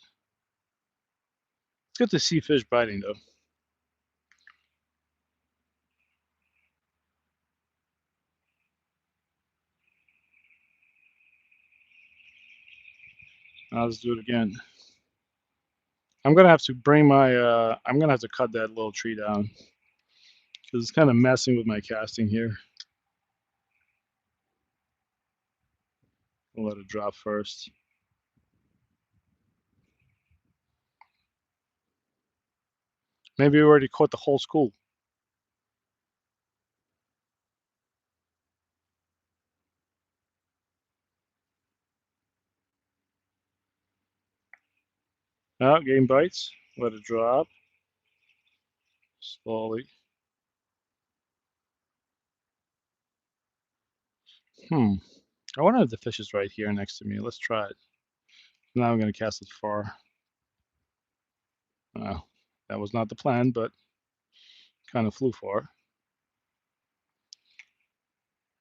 It's good to see fish biting though. Now let's do it again. I'm gonna have to bring my. I'm gonna have to cut that little tree down because it's kind of messing with my casting here. We'll let it drop first. Maybe we already caught the whole school. Oh, game bites. Let it drop slowly. Hmm. I wonder if the fish is right here next to me. Let's try it. Now I'm gonna cast it far. Oh, that was not the plan, but kind of flew far.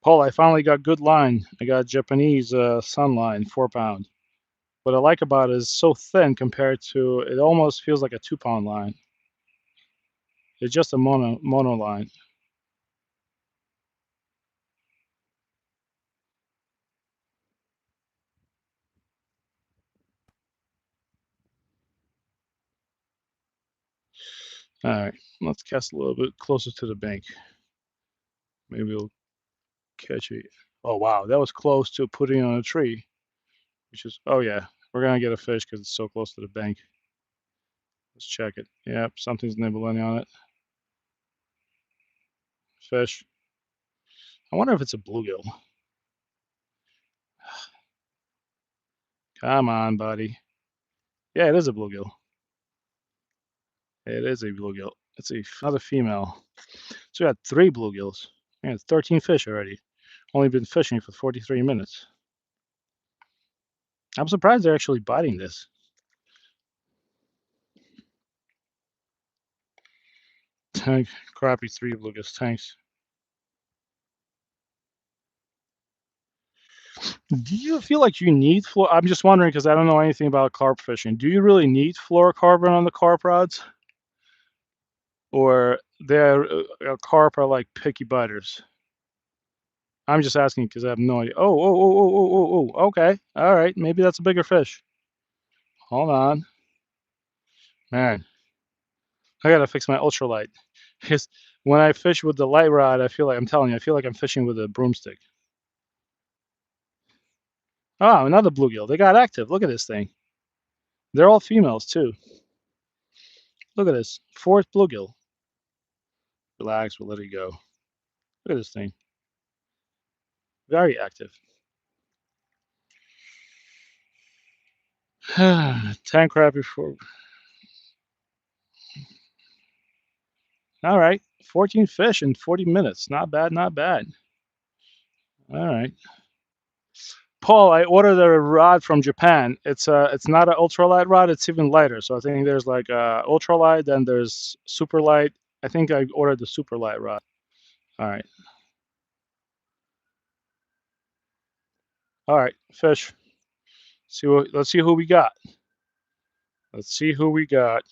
Paul, I finally got good line. I got Japanese sun line, 4 pound. What I like about it is so thin compared to it almost feels like a 2 pound line. It's just a mono line. All right, let's cast a little bit closer to the bank. Maybe we'll catch it. Oh wow, that was close to putting on a tree. Which is, oh yeah, we're gonna get a fish because it's so close to the bank. Let's check it. Yep, something's nibbling on it. Fish. I wonder if it's a bluegill. Come on, buddy. Yeah, it is a bluegill. It is a bluegill. It's another female. So we had 3 bluegills. And 13 fish already. Only been fishing for 43 minutes. I'm surprised they're actually biting this. Tank, crappie, 3 bluegills, tanks. Do you feel like you need I'm just wondering because I don't know anything about carp fishing. Do you really need fluorocarbon on the carp rods? Or they're carp are like picky biters? I'm just asking because I have no idea. Oh, okay. All right. Maybe that's a bigger fish. Hold on. Man, I gotta fix my ultralight. Because when I fish with the light rod, I'm telling you, I feel like I'm fishing with a broomstick. Oh, another bluegill. They got active. Look at this thing. They're all females too. Look at this. 4th bluegill. Relax, we'll let it go. Look at this thing. Very active. Tank crappie for. All right. 14 fish in 40 minutes. Not bad, not bad. All right. Paul, I ordered a rod from Japan. It's not an ultralight rod. It's even lighter. So I think there's like ultralight, then there's super light. I think I ordered the super light rod. All right. All right. Fish. Let's see who we got. Let's see who we got.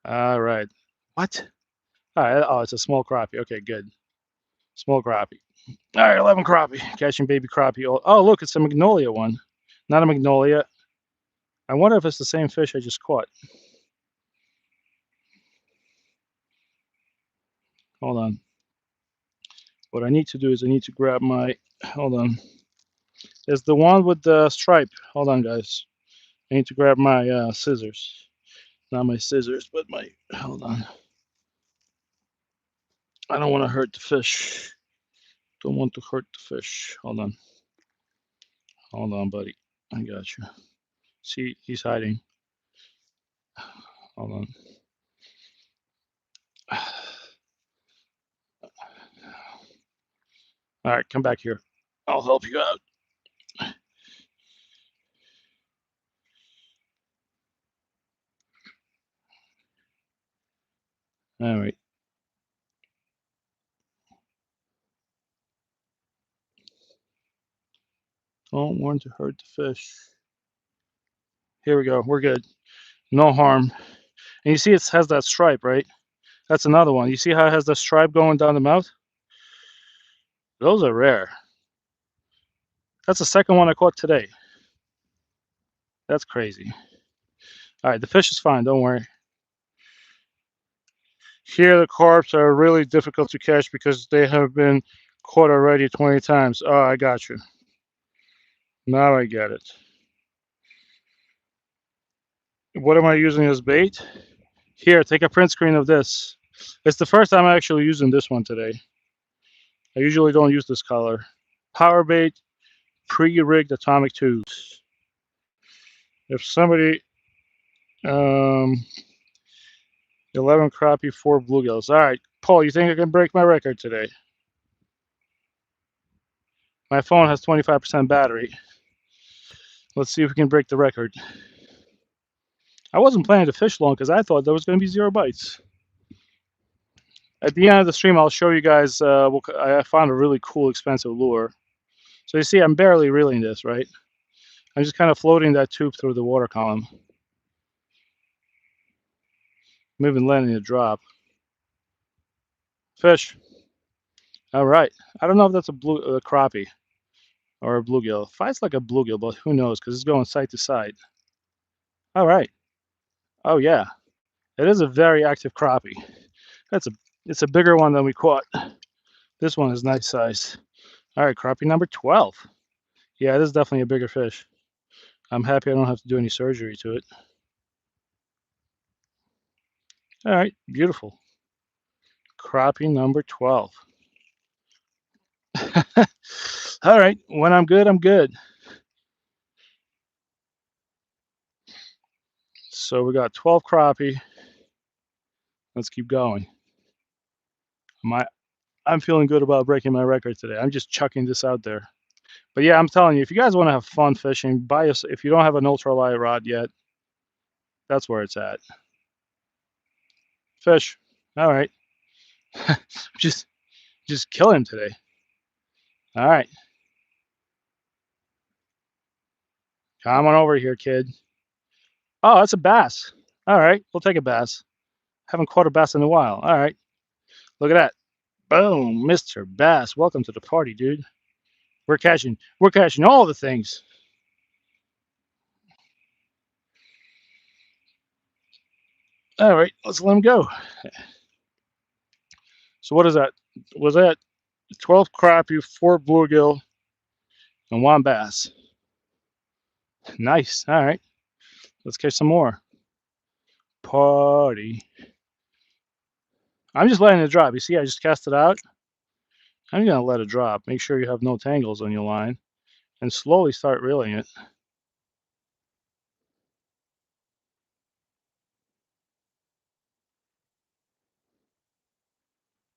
All right. What? All right. Oh, it's a small crappie. Okay, good. Small crappie. All right, 11 crappie. Catching baby crappie. Oh, look, it's a magnolia one. Not a magnolia. I wonder if it's the same fish I just caught. Hold on. What I need to do is I need to grab my. Hold on. It's the one with the stripe. Hold on, guys. I need to grab my scissors. Not my scissors, but my. Hold on. I don't want to hurt the fish. Don't want to hurt the fish. Hold on. Hold on, buddy. I got you. See, he's hiding. Hold on. All right, come back here. I'll help you out. All right. Don't want to hurt the fish. Here we go. We're good. No harm. And you see it has that stripe, right? That's another one. You see how it has the stripe going down the mouth? Those are rare. That's the second one I caught today. That's crazy. All right, the fish is fine. Don't worry. Here, the carps are really difficult to catch because they have been caught already 20 times. Oh, I got you. Now I get it. What am I using as bait? Here, take a print screen of this. It's the first time I'm actually using this one today. I usually don't use this color. Power bait, pre-rigged atomic tubes. If somebody, 11 crappie, 4 bluegills. All right, Paul, you think I can break my record today? My phone has 25% battery. Let's see if we can break the record. I wasn't planning to fish long because I thought there was going to be 0 bites. At the end of the stream, I'll show you guys. I found a really cool, expensive lure. So you see, I'm barely reeling this, right? I'm just kind of floating that tube through the water column. I'm even letting it drop. Fish. All right. I don't know if that's a crappie or a bluegill. Fights like a bluegill, but who knows? Because it's going side to side. All right. Oh yeah, it is a very active crappie. It's a bigger one than we caught. This one is nice size. All right, crappie number 12. Yeah, this is definitely a bigger fish. I'm happy I don't have to do any surgery to it. All right, beautiful. Crappie number 12. All right, when I'm good, I'm good. So we got 12 crappie. Let's keep going. I'm feeling good about breaking my record today. I'm just chucking this out there. But yeah, I'm telling you, if you guys want to have fun fishing, if you don't have an ultralight rod yet, that's where it's at. Fish. All right. just kill him today. All right. Come on over here, kid. Oh, that's a bass. All right, we'll take a bass. Haven't caught a bass in a while. All right. Look at that. Boom, Mr. Bass. Welcome to the party, dude. We're catching all the things. All right, let's let him go. So what is that? Was that 12 crappie, 4 bluegill, and 1 bass? Nice. All right, let's catch some more. Party. I'm just letting it drop. You see, I just cast it out. I'm gonna let it drop. Make sure you have no tangles on your line, and slowly start reeling it.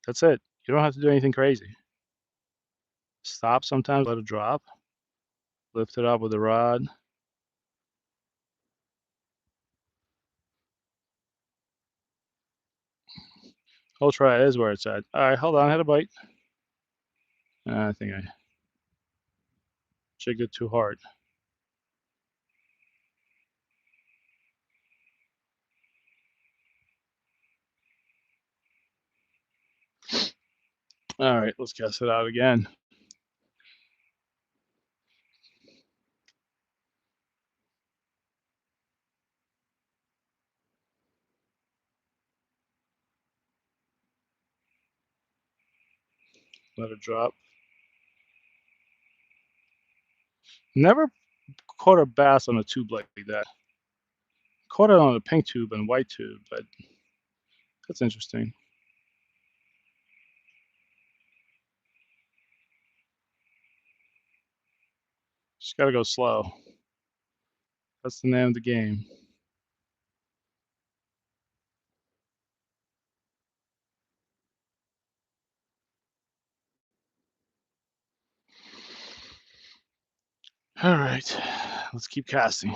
That's it. You don't have to do anything crazy. Stop sometimes, let it drop, lift it up with a rod. Ultra is where it's at. All right, hold on, I had a bite. I think I jigged it too hard. All right, let's cast it out again. Let it drop. Never caught a bass on a tube like that. Caught it on a pink tube and white tube, but that's interesting. Just gotta go slow. That's the name of the game. All right, let's keep casting.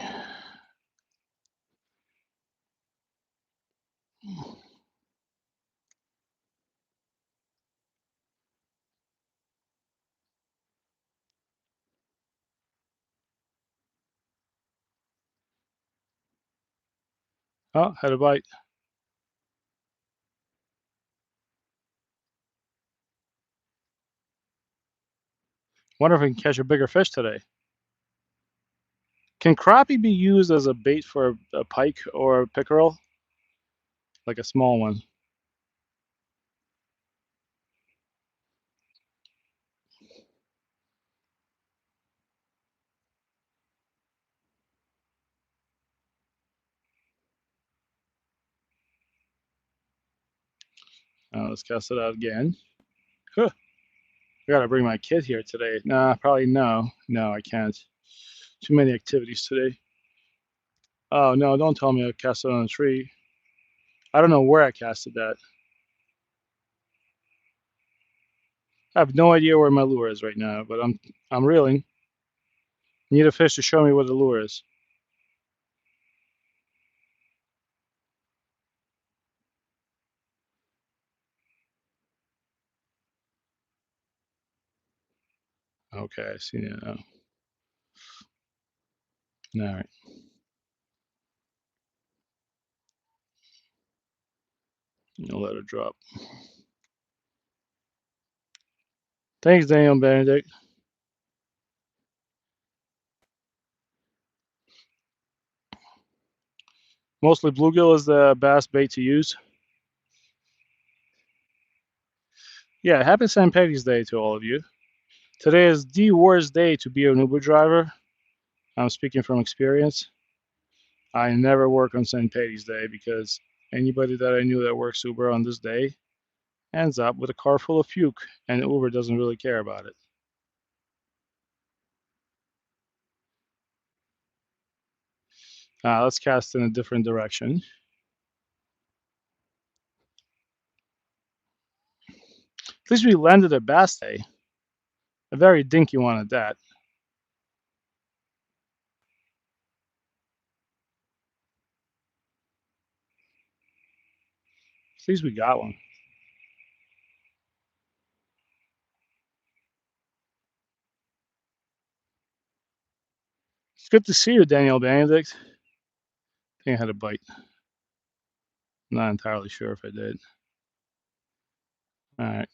Oh, had a bite. Wonder if we can catch a bigger fish today. Can crappie be used as a bait for a pike or a pickerel? Like a small one. Let's cast it out again. Huh. I gotta bring my kid here today. Nah, probably no. No, I can't. Too many activities today. Oh, no, don't tell me I cast it on a tree. I don't know where I casted that. I have no idea where my lure is right now, but I'm reeling. Need a fish to show me where the lure is. Okay, I see it now. All right. I'll let it drop. Thanks, Daniel Benedict. Mostly bluegill is the bass bait to use. Yeah, happy St. Patty's Day to all of you. Today is the worst day to be an Uber driver. I'm speaking from experience. I never work on St. Patty's Day because anybody that I knew that works Uber on this day ends up with a car full of puke, and Uber doesn't really care about it. Let's cast in a different direction. At least we landed a bass day. A very dinky one at that. At least we got one. It's good to see you, Daniel Benedict. I think I had a bite. I'm not entirely sure if I did. All right.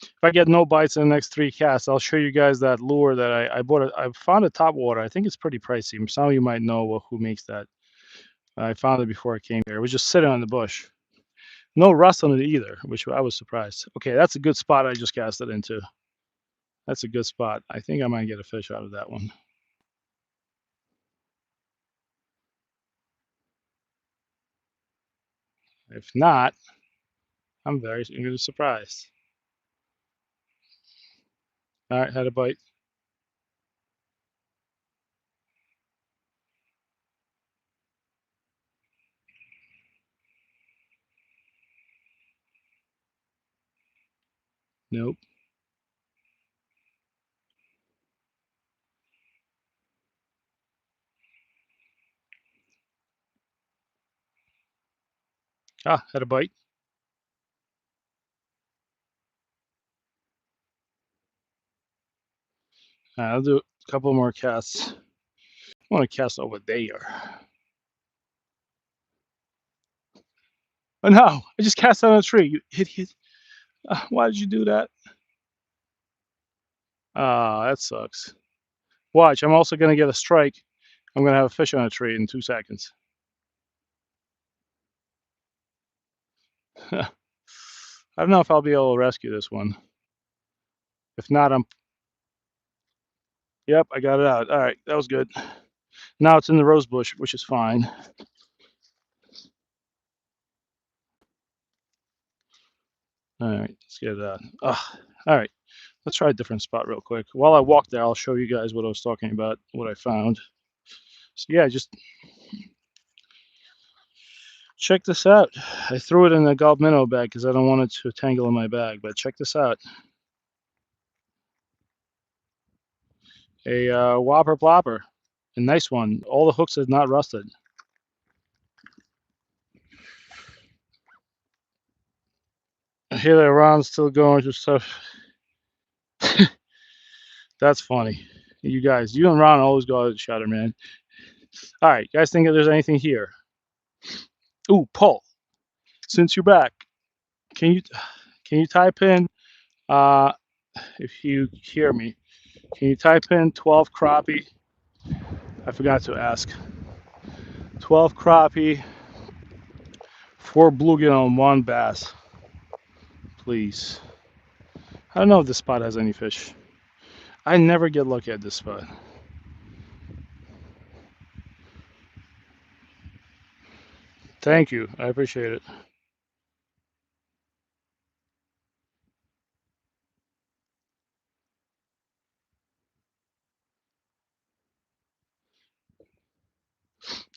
If I get no bites in the next 3 casts, I'll show you guys that lure that I bought. I found a top water. I think it's pretty pricey. Some of you might know who makes that. I found it before I came here. It was just sitting on the bush. No rust on it either, which I was surprised. Okay, that's a good spot I just cast it into. That's a good spot. I think I might get a fish out of that one. If not, I'm very surprised. All right, had a bite. Nope. Ah, had a bite. I'll do a couple more casts. I want to cast over there. Oh no! I just cast on a tree. You idiot! Why did you do that? Ah, that sucks. Watch, I'm also gonna get a strike. I'm gonna have a fish on a tree in 2 seconds. I don't know if I'll be able to rescue this one. If not, I'm. Yep, I got it out. All right, that was good. Now it's in the rose bush, which is fine. All right, let's get it out. All right, let's try a different spot real quick. While I walk there, I'll show you guys what I was talking about, what I found. So yeah, just check this out. I threw it in a gold minnow bag because I don't want it to tangle in my bag. But check this out. A Whopper Plopper. A nice one. All the hooks is not rusted. Here they Ron's still going through stuff. That's funny. You guys, you and Ron always go out of shutter, man. All right, you guys think if there's anything here? Ooh, Paul, since you're back, can you type in uh if you hear me, can you type in 12 crappie? I forgot to ask. 12 crappie, 4 bluegill and 1 bass, please. I don't know if this spot has any fish. I never get lucky at this spot. Thank you. I appreciate it.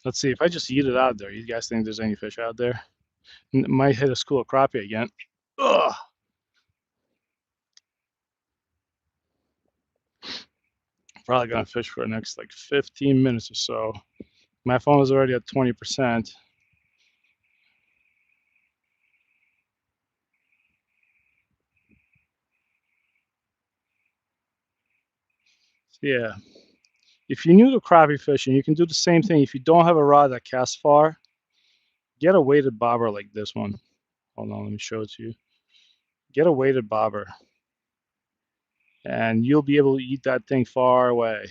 Let's see if I just eat it out there. You guys think there's any fish out there? Might hit a school of crappie again. Ugh. Probably gonna fish for the next like 15 minutes or so. My phone is already at 20%. Yeah. If you're new to crappie fishing, you can do the same thing. If you don't have a rod that casts far, get a weighted bobber like this one. Hold on, let me show it to you. Get a weighted bobber, and you'll be able to eat that thing far away.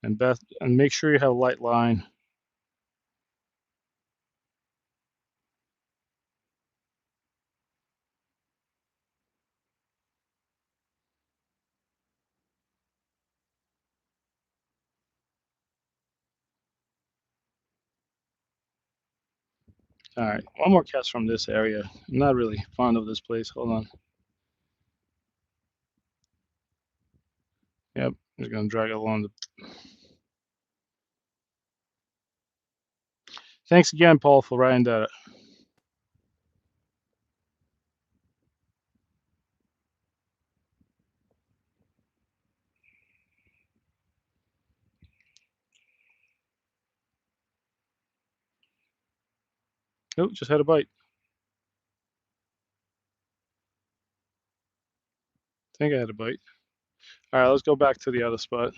And make sure you have a light line. All right, one more cast from this area. I'm not really fond of this place. Hold on. Yep, just gonna drag it along the. Thanks again, Paul, for writing that. Oh, just had a bite. I think I had a bite. All right, let's go back to the other spot.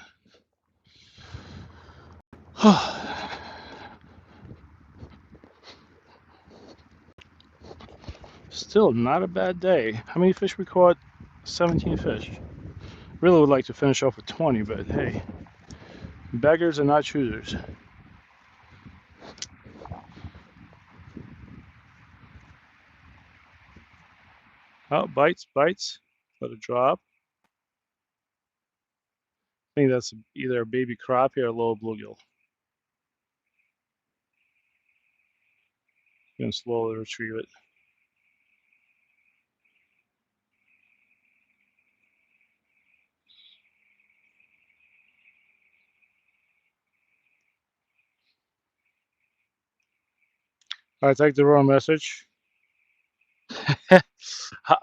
Still not a bad day. How many fish we caught? 17 fish. Really would like to finish off with 20, but hey, beggars are not choosers. Oh, bites, bites. Let it drop. I think that's either a baby crappie or a little bluegill. Gonna slowly retrieve it. All right, take the wrong message.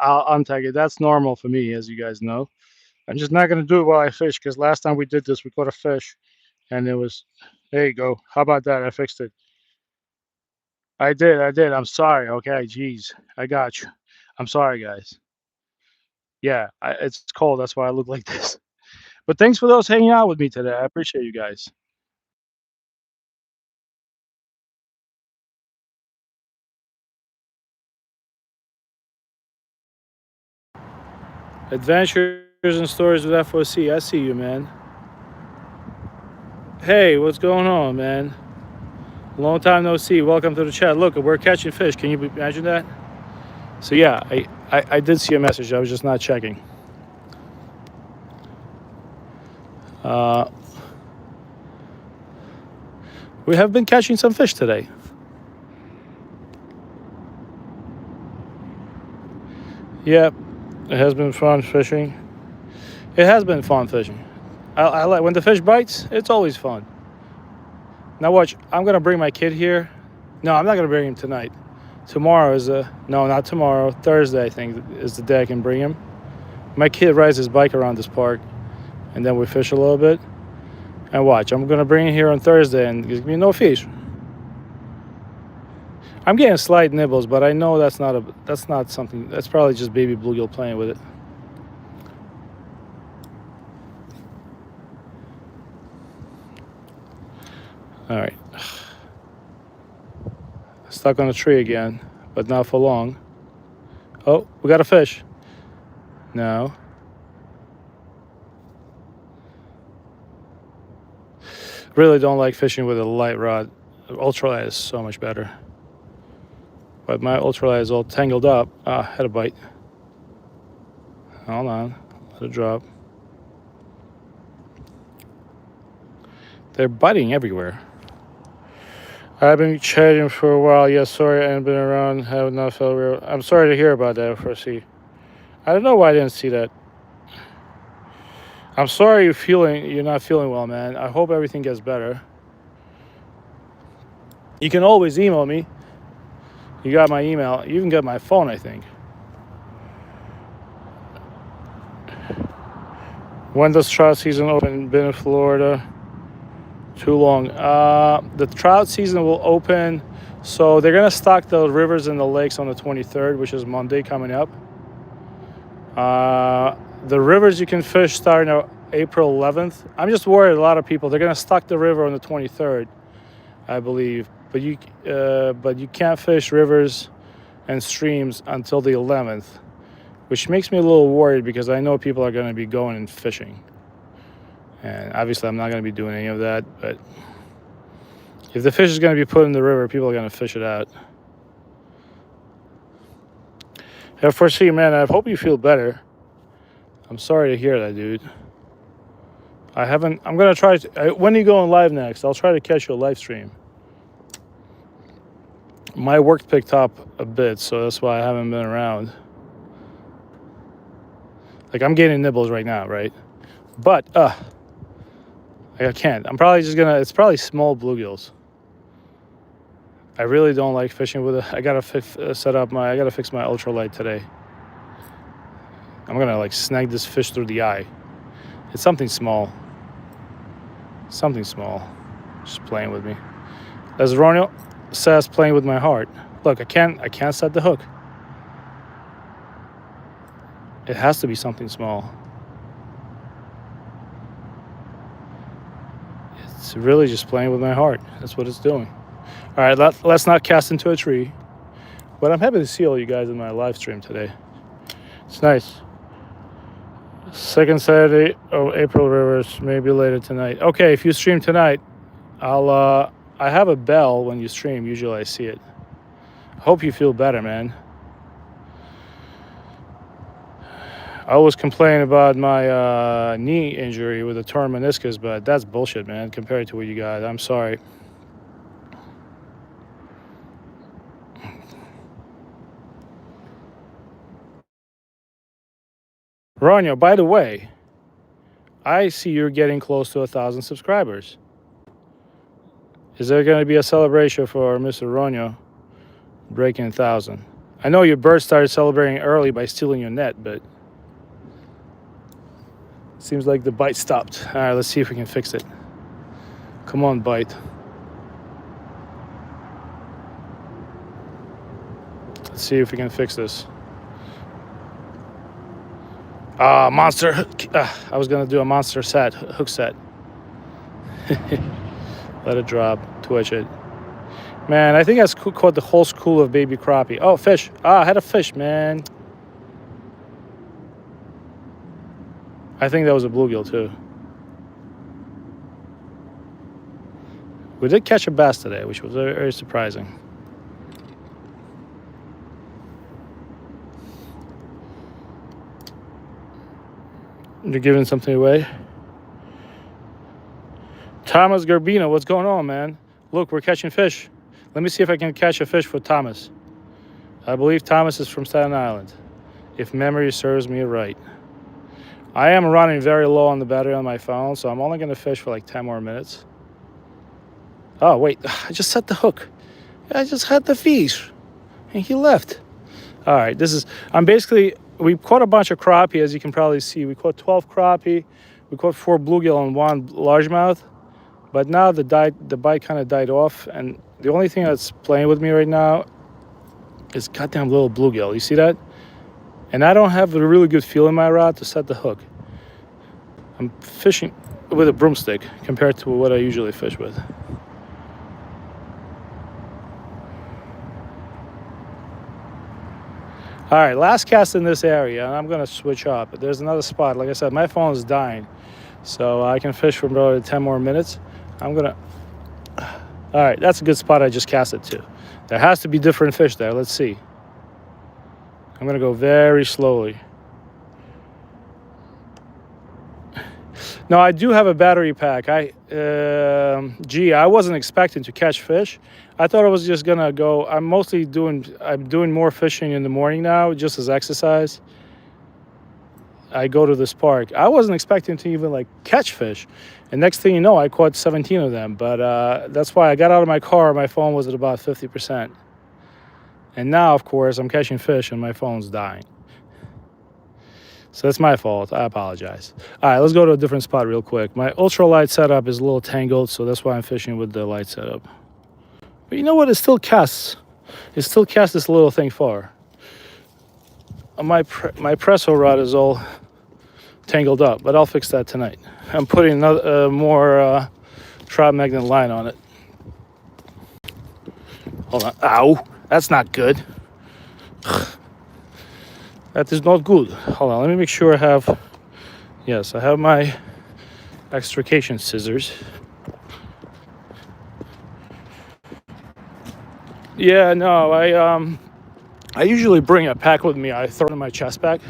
I'll untag it. That's normal for me, as you guys know. I'm just not gonna do it while I fish because last time we did this, we caught a fish, and it was. There you go. How about that? I fixed it. I did. I did. I'm sorry. Okay. Jeez. I got you. I'm sorry, guys. Yeah. It's cold. That's why I look like this. But thanks for those hanging out with me today. I appreciate you guys. Adventures and Stories with FOC. I see you, man. Hey, what's going on, man? Long time no see. Welcome to the chat. Look, we're catching fish. Can you imagine that? So yeah, I did see a message. I was just not checking. Uh, we have been catching some fish today. Yep, it has been fun fishing. It has been fun fishing. I like when the fish bites. It's always fun. Now watch. I'm gonna bring my kid here. No, I'm not gonna bring him tonight. Tomorrow is no, not tomorrow. Thursday, I think, is the day I can bring him. My kid rides his bike around this park, and then we fish a little bit. And watch, I'm gonna bring him here on Thursday, and there's gonna be no fish. I'm getting slight nibbles, but I know that's not something. That's probably just baby bluegill playing with it. All right. Stuck on a tree again, but not for long. Oh, we got a fish. No. Really don't like fishing with a light rod. Ultralight is so much better. But my ultralight is all tangled up. Ah, had a bite. Hold on. Let it drop. They're biting everywhere. I've been chatting for a while. Yes, sorry I haven't been around. Have not felt real. I'm sorry to hear about that, FRC. I don't know why I didn't see that. I'm sorry you're not feeling well, man. I hope everything gets better. You can always email me. You got my email. You even got my phone, I think. When does trout season open? Been in Florida too long. The trout season will open. So they're gonna stock the rivers and the lakes on the 23rd, which is Monday coming up. The rivers you can fish starting on April 11th. I'm just worried a lot of people. They're gonna stock the river on the 23rd, I believe. But you can't fish rivers and streams until the 11th, which makes me a little worried because I know people are going to be going and fishing. And obviously I'm not going to be doing any of that, but if the fish is going to be put in the river, people are going to fish it out. F4C, man, I hope you feel better. I'm sorry to hear that, dude. I'm going to try when are you going live next? I'll try to catch you a live stream. My work picked up a bit, so that's why I haven't been around. Like, I'm getting nibbles right now, right? But, I can't. I'm probably just gonna, it's probably small bluegills. I really don't like fishing with I gotta I gotta fix my ultralight today. I'm gonna, like, snag this fish through the eye. It's something small. Something small. Just playing with me. As Ronio says, playing with my heart. Look, I can't set the hook. It has to be something small. It's really just playing with my heart. That's what it's doing. All right, let's not cast into a tree. But I'm happy to see all you guys in my live stream today. It's nice. Second Saturday of April Rivers, maybe later tonight. Okay, if you stream tonight, I have a bell when you stream. Usually I see it. I hope you feel better, man. I always complain about my knee injury with a torn meniscus, but that's bullshit, man, compared to what you got. I'm sorry. Ronyo, by the way, I see you're getting close to 1,000 subscribers. Is there going to be a celebration for Mr. Ronyo breaking 1,000? I know your bird started celebrating early by stealing your net, but seems like the bite stopped. All right, let's see if we can fix it. Come on, bite. Let's see if we can fix this. Monster. I was gonna do a monster set, hook set. Let it drop, twitch it. Man, I think I caught the whole school of baby crappie. Oh, fish. I had a fish, man. I think that was a bluegill too. We did catch a bass today, which was very, very surprising. You're giving something away? Thomas Garbino, what's going on, man? Look, we're catching fish. Let me see if I can catch a fish for Thomas. I believe Thomas is from Staten Island, if memory serves me right. I am running very low on the battery on my phone, so I'm only going to fish for like 10 more minutes. Oh, wait, I just set the hook. I just had the fish, and he left. All right, we caught a bunch of crappie, as you can probably see. We caught 12 crappie. We caught 4 bluegill and 1 largemouth. But now the bite kind of died off, and the only thing that's playing with me right now is goddamn little bluegill. You see that? And I don't have a really good feel in my rod to set the hook. I'm fishing with a broomstick compared to what I usually fish with. All right, last cast in this area, and I'm gonna switch up. There's another spot. Like I said, my phone is dying, so I can fish for about 10 more minutes. All right, that's a good spot I just cast it to. There has to be different fish there. Let's see. I'm gonna go very slowly. No, I do have a battery pack. I wasn't expecting to catch fish. I thought I was just gonna go. I'm doing more fishing in the morning now, just as exercise. I go to this park. I wasn't expecting to even like catch fish. And next thing you know, I caught 17 of them. But that's why I got out of my car. My phone was at about 50%. And now, of course, I'm catching fish and my phone's dying. So that's my fault. I apologize. All right, let's go to a different spot real quick. My ultralight setup is a little tangled, so that's why I'm fishing with the light setup. But you know what? It still casts. It still casts this little thing far. My presso rod is all tangled up, but I'll fix that tonight. I'm putting another more trout magnet line on it. Hold on. Ow, that's not good. That is not good. Hold on, let me make sure I have... Yes, I have my extrication scissors. Yeah, no, I usually bring a pack with me. I throw it in my chest bag.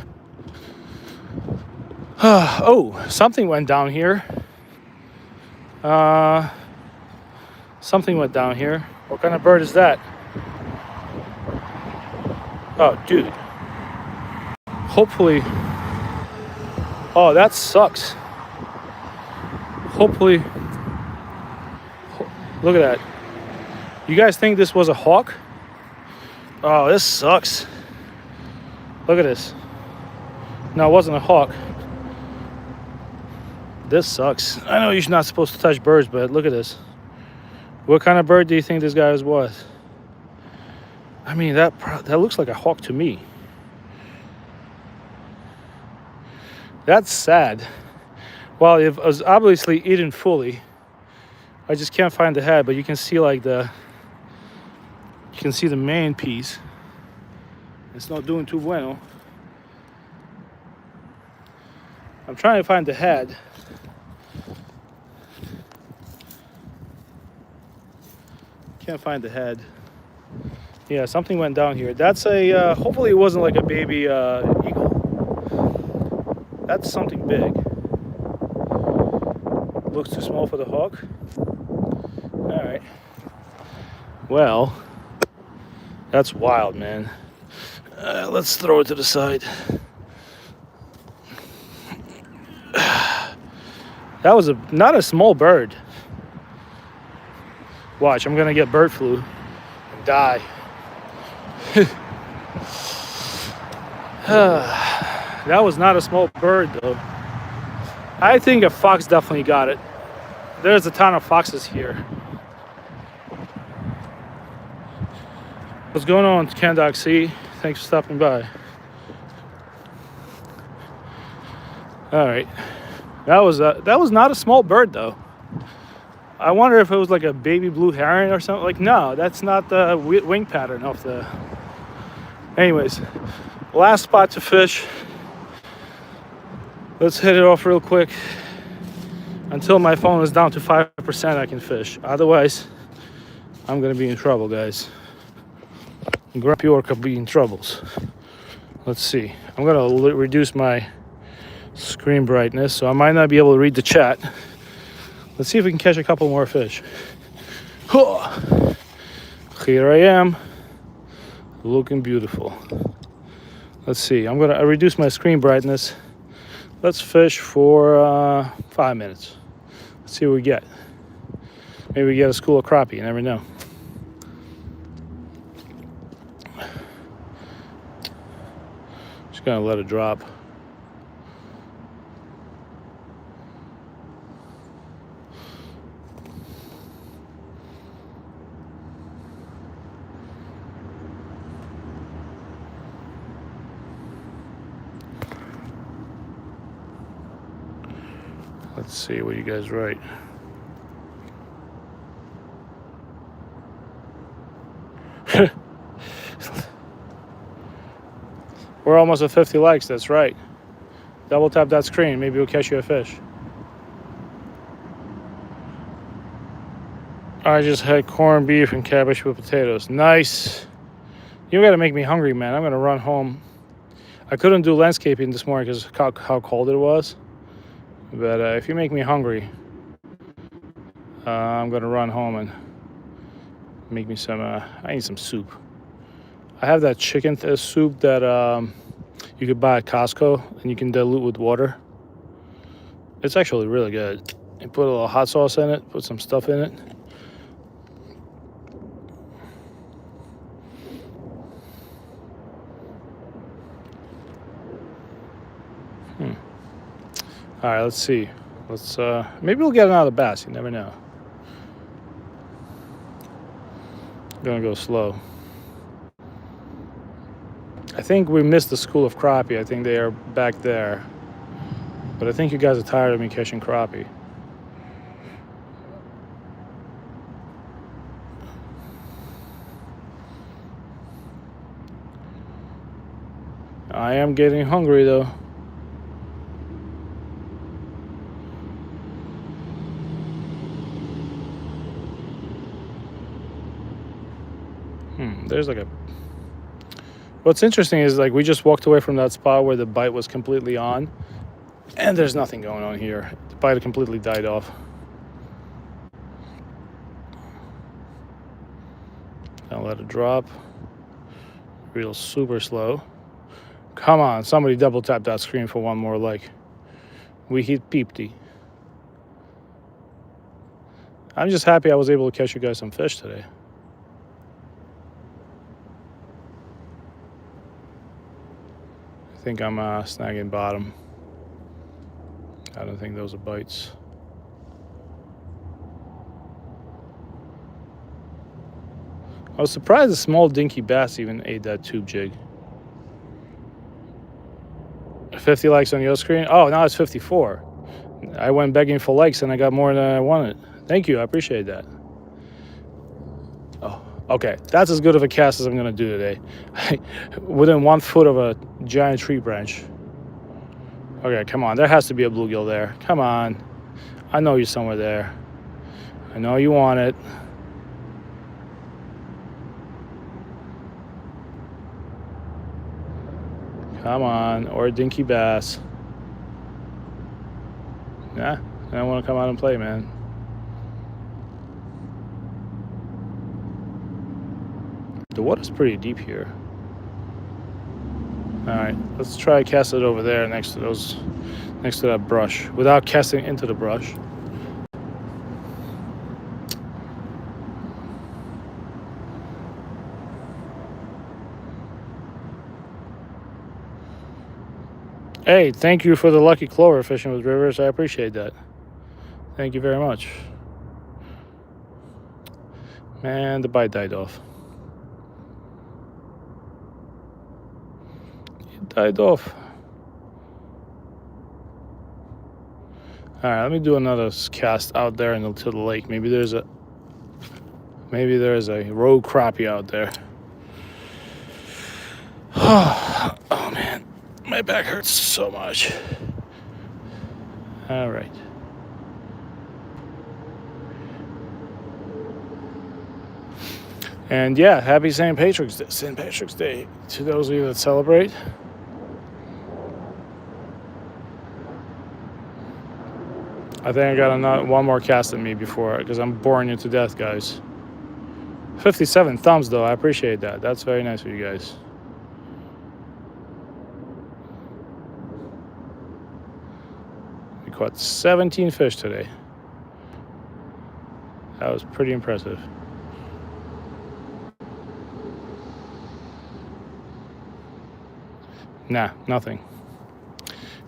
Oh, something went down here. Something went down here. What kind of bird is that? Oh, dude. Hopefully... Oh, that sucks. Hopefully... Look at that. You guys think this was a hawk? Oh, this sucks. Look at this. No, it wasn't a hawk. This sucks. I know you're not supposed to touch birds, but look at this. What kind of bird do you think this guy was? I mean, that looks like a hawk to me. That's sad. Well, it was obviously eaten fully. I just can't find the head, but you can see like you can see the main piece. It's not doing too bueno. I'm trying to find the head. Can't find the head. Yeah, something went down here. That's a, hopefully it wasn't like a baby eagle. That's something big. Looks too small for the hawk. All right. Well, that's wild, man. Let's throw it to the side. That was not a small bird. Watch, I'm gonna get bird flu and die. That was not a small bird, though. I think a fox definitely got it. There's a ton of foxes here. What's going on, Candoc C? Thanks for stopping by. All right, that was not a small bird, though. I wonder if it was like a baby blue heron or something. Like, no, that's not the wing pattern of the. Anyways, last spot to fish. Let's hit it off real quick. Until my phone is down to 5%, I can fish. Otherwise, I'm gonna be in trouble, guys. Grumpy Orc could be in troubles. Let's see. I'm gonna reduce my screen brightness, so I might not be able to read the chat. Let's see if we can catch a couple more fish. Here I am, looking beautiful. Let's see. I'm gonna reduce my screen brightness. Let's fish for 5 minutes. Let's see what we get. Maybe we get a school of crappie. You never know. Just gonna let it drop. Let's see what you guys write. We're almost at 50 likes, that's right. Double tap that screen, maybe we'll catch you a fish. I just had corned beef and cabbage with potatoes. Nice. You gotta make me hungry, man. I'm gonna run home. I couldn't do landscaping this morning because how cold it was. But if you make me hungry, I'm gonna run home and make me some. I need some soup. I have that chicken soup that you could buy at Costco and you can dilute with water. It's actually really good. You put a little hot sauce in it, put some stuff in it. All right, let's see. Let's maybe we'll get another bass. You never know. Gonna go slow. I think we missed the school of crappie. I think they are back there. But I think you guys are tired of me catching crappie. I am getting hungry though. There's like a. What's interesting is like we just walked away from that spot where the bite was completely on, and there's nothing going on here. The bite completely died off. I'll let it drop. Real super slow. Come on, somebody double tap that screen for one more like. We hit peepty. I'm just happy I was able to catch you guys some fish today. I think I'm snagging bottom. I don't think those are bites. I was surprised a small dinky bass even ate that tube jig. 50 likes on your screen? Oh, now it's 54. I went begging for likes and I got more than I wanted. Thank you, I appreciate that. Oh, okay, that's as good of a cast as I'm gonna do today. Within 1 foot of a giant tree branch. Okay, come on, there has to be a bluegill there. Come on, I know you're somewhere there. I know you want it. Come on, or a dinky bass. Nah, I don't want to come out and play, man. The water's pretty deep here. All right, let's try to cast it over there next to that brush, without casting into the brush. Hey, thank you for the lucky clover fishing with Rivers. I appreciate that. Thank you very much. Man, the bite died off. It died off. All right, let me do another cast out there into the lake. Maybe there's a rogue crappie out there. Oh man, my back hurts so much. All right. And yeah, happy St. Patrick's Day to those of you that celebrate. I think I got one more cast at me before, because I'm boring you to death, guys. 57 thumbs, though. I appreciate that. That's very nice of you guys. We caught 17 fish today. That was pretty impressive. Nah, nothing.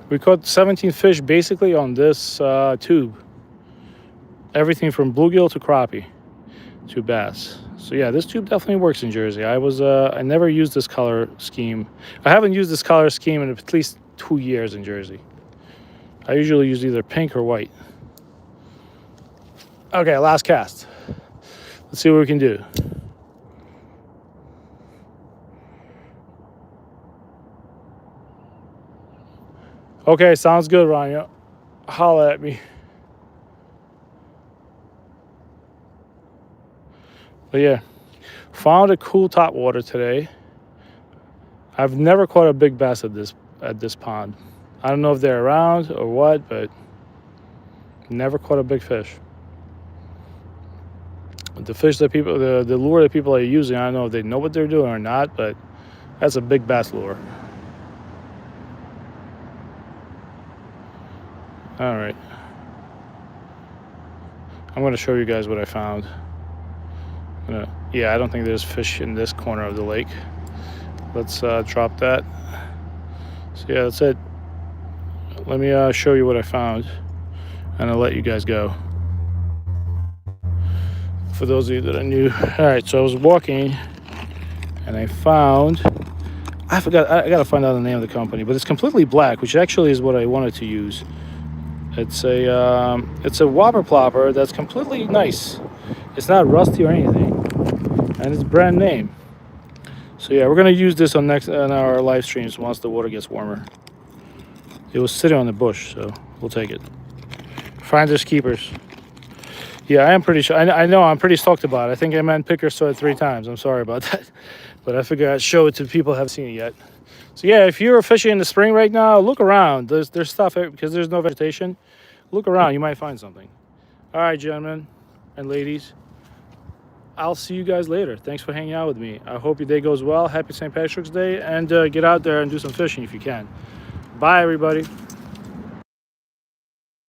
We caught 17 fish basically on this tube. Everything from bluegill to crappie to bass. So yeah, this tube definitely works in Jersey. I never used this color scheme. I haven't used this color scheme in at least 2 years in Jersey. I usually use either pink or white. Okay, last cast. Let's see what we can do. Okay, sounds good, Rania. Holla at me. But yeah, found a cool top water today. I've never caught a big bass at this pond. I don't know if they're around or what, but never caught a big fish. The fish that people, the lure that people are using, I don't know if they know what they're doing or not, but that's a big bass lure. All right. I'm going to show you guys what I found. Yeah, I don't think there's fish in this corner of the lake. Let's drop that. So yeah, that's it. Let me show you what I found, and I'll let you guys go. For those of you that are new. All right, so I was walking, and I found, I gotta find out the name of the company, but it's completely black, which actually is what I wanted to use. It's a Whopper Plopper that's completely nice. It's not rusty or anything, and it's brand name. So yeah, we're gonna use this on our live streams once the water gets warmer. It was sitting on the bush, so we'll take it. Finders keepers. Yeah, I am pretty sure. I know I'm pretty stoked about it. I think I meant picker sword 3 times. I'm sorry about that, but I figured I'd show it to people who haven't seen it yet. So yeah, if you're fishing in the spring right now, look around. There's stuff because there's no vegetation. Look around, you might find something. All right, gentlemen and ladies, I'll see you guys later. Thanks for hanging out with me. I hope your day goes well. Happy St. Patrick's Day, and get out there and do some fishing if you can. Bye, everybody.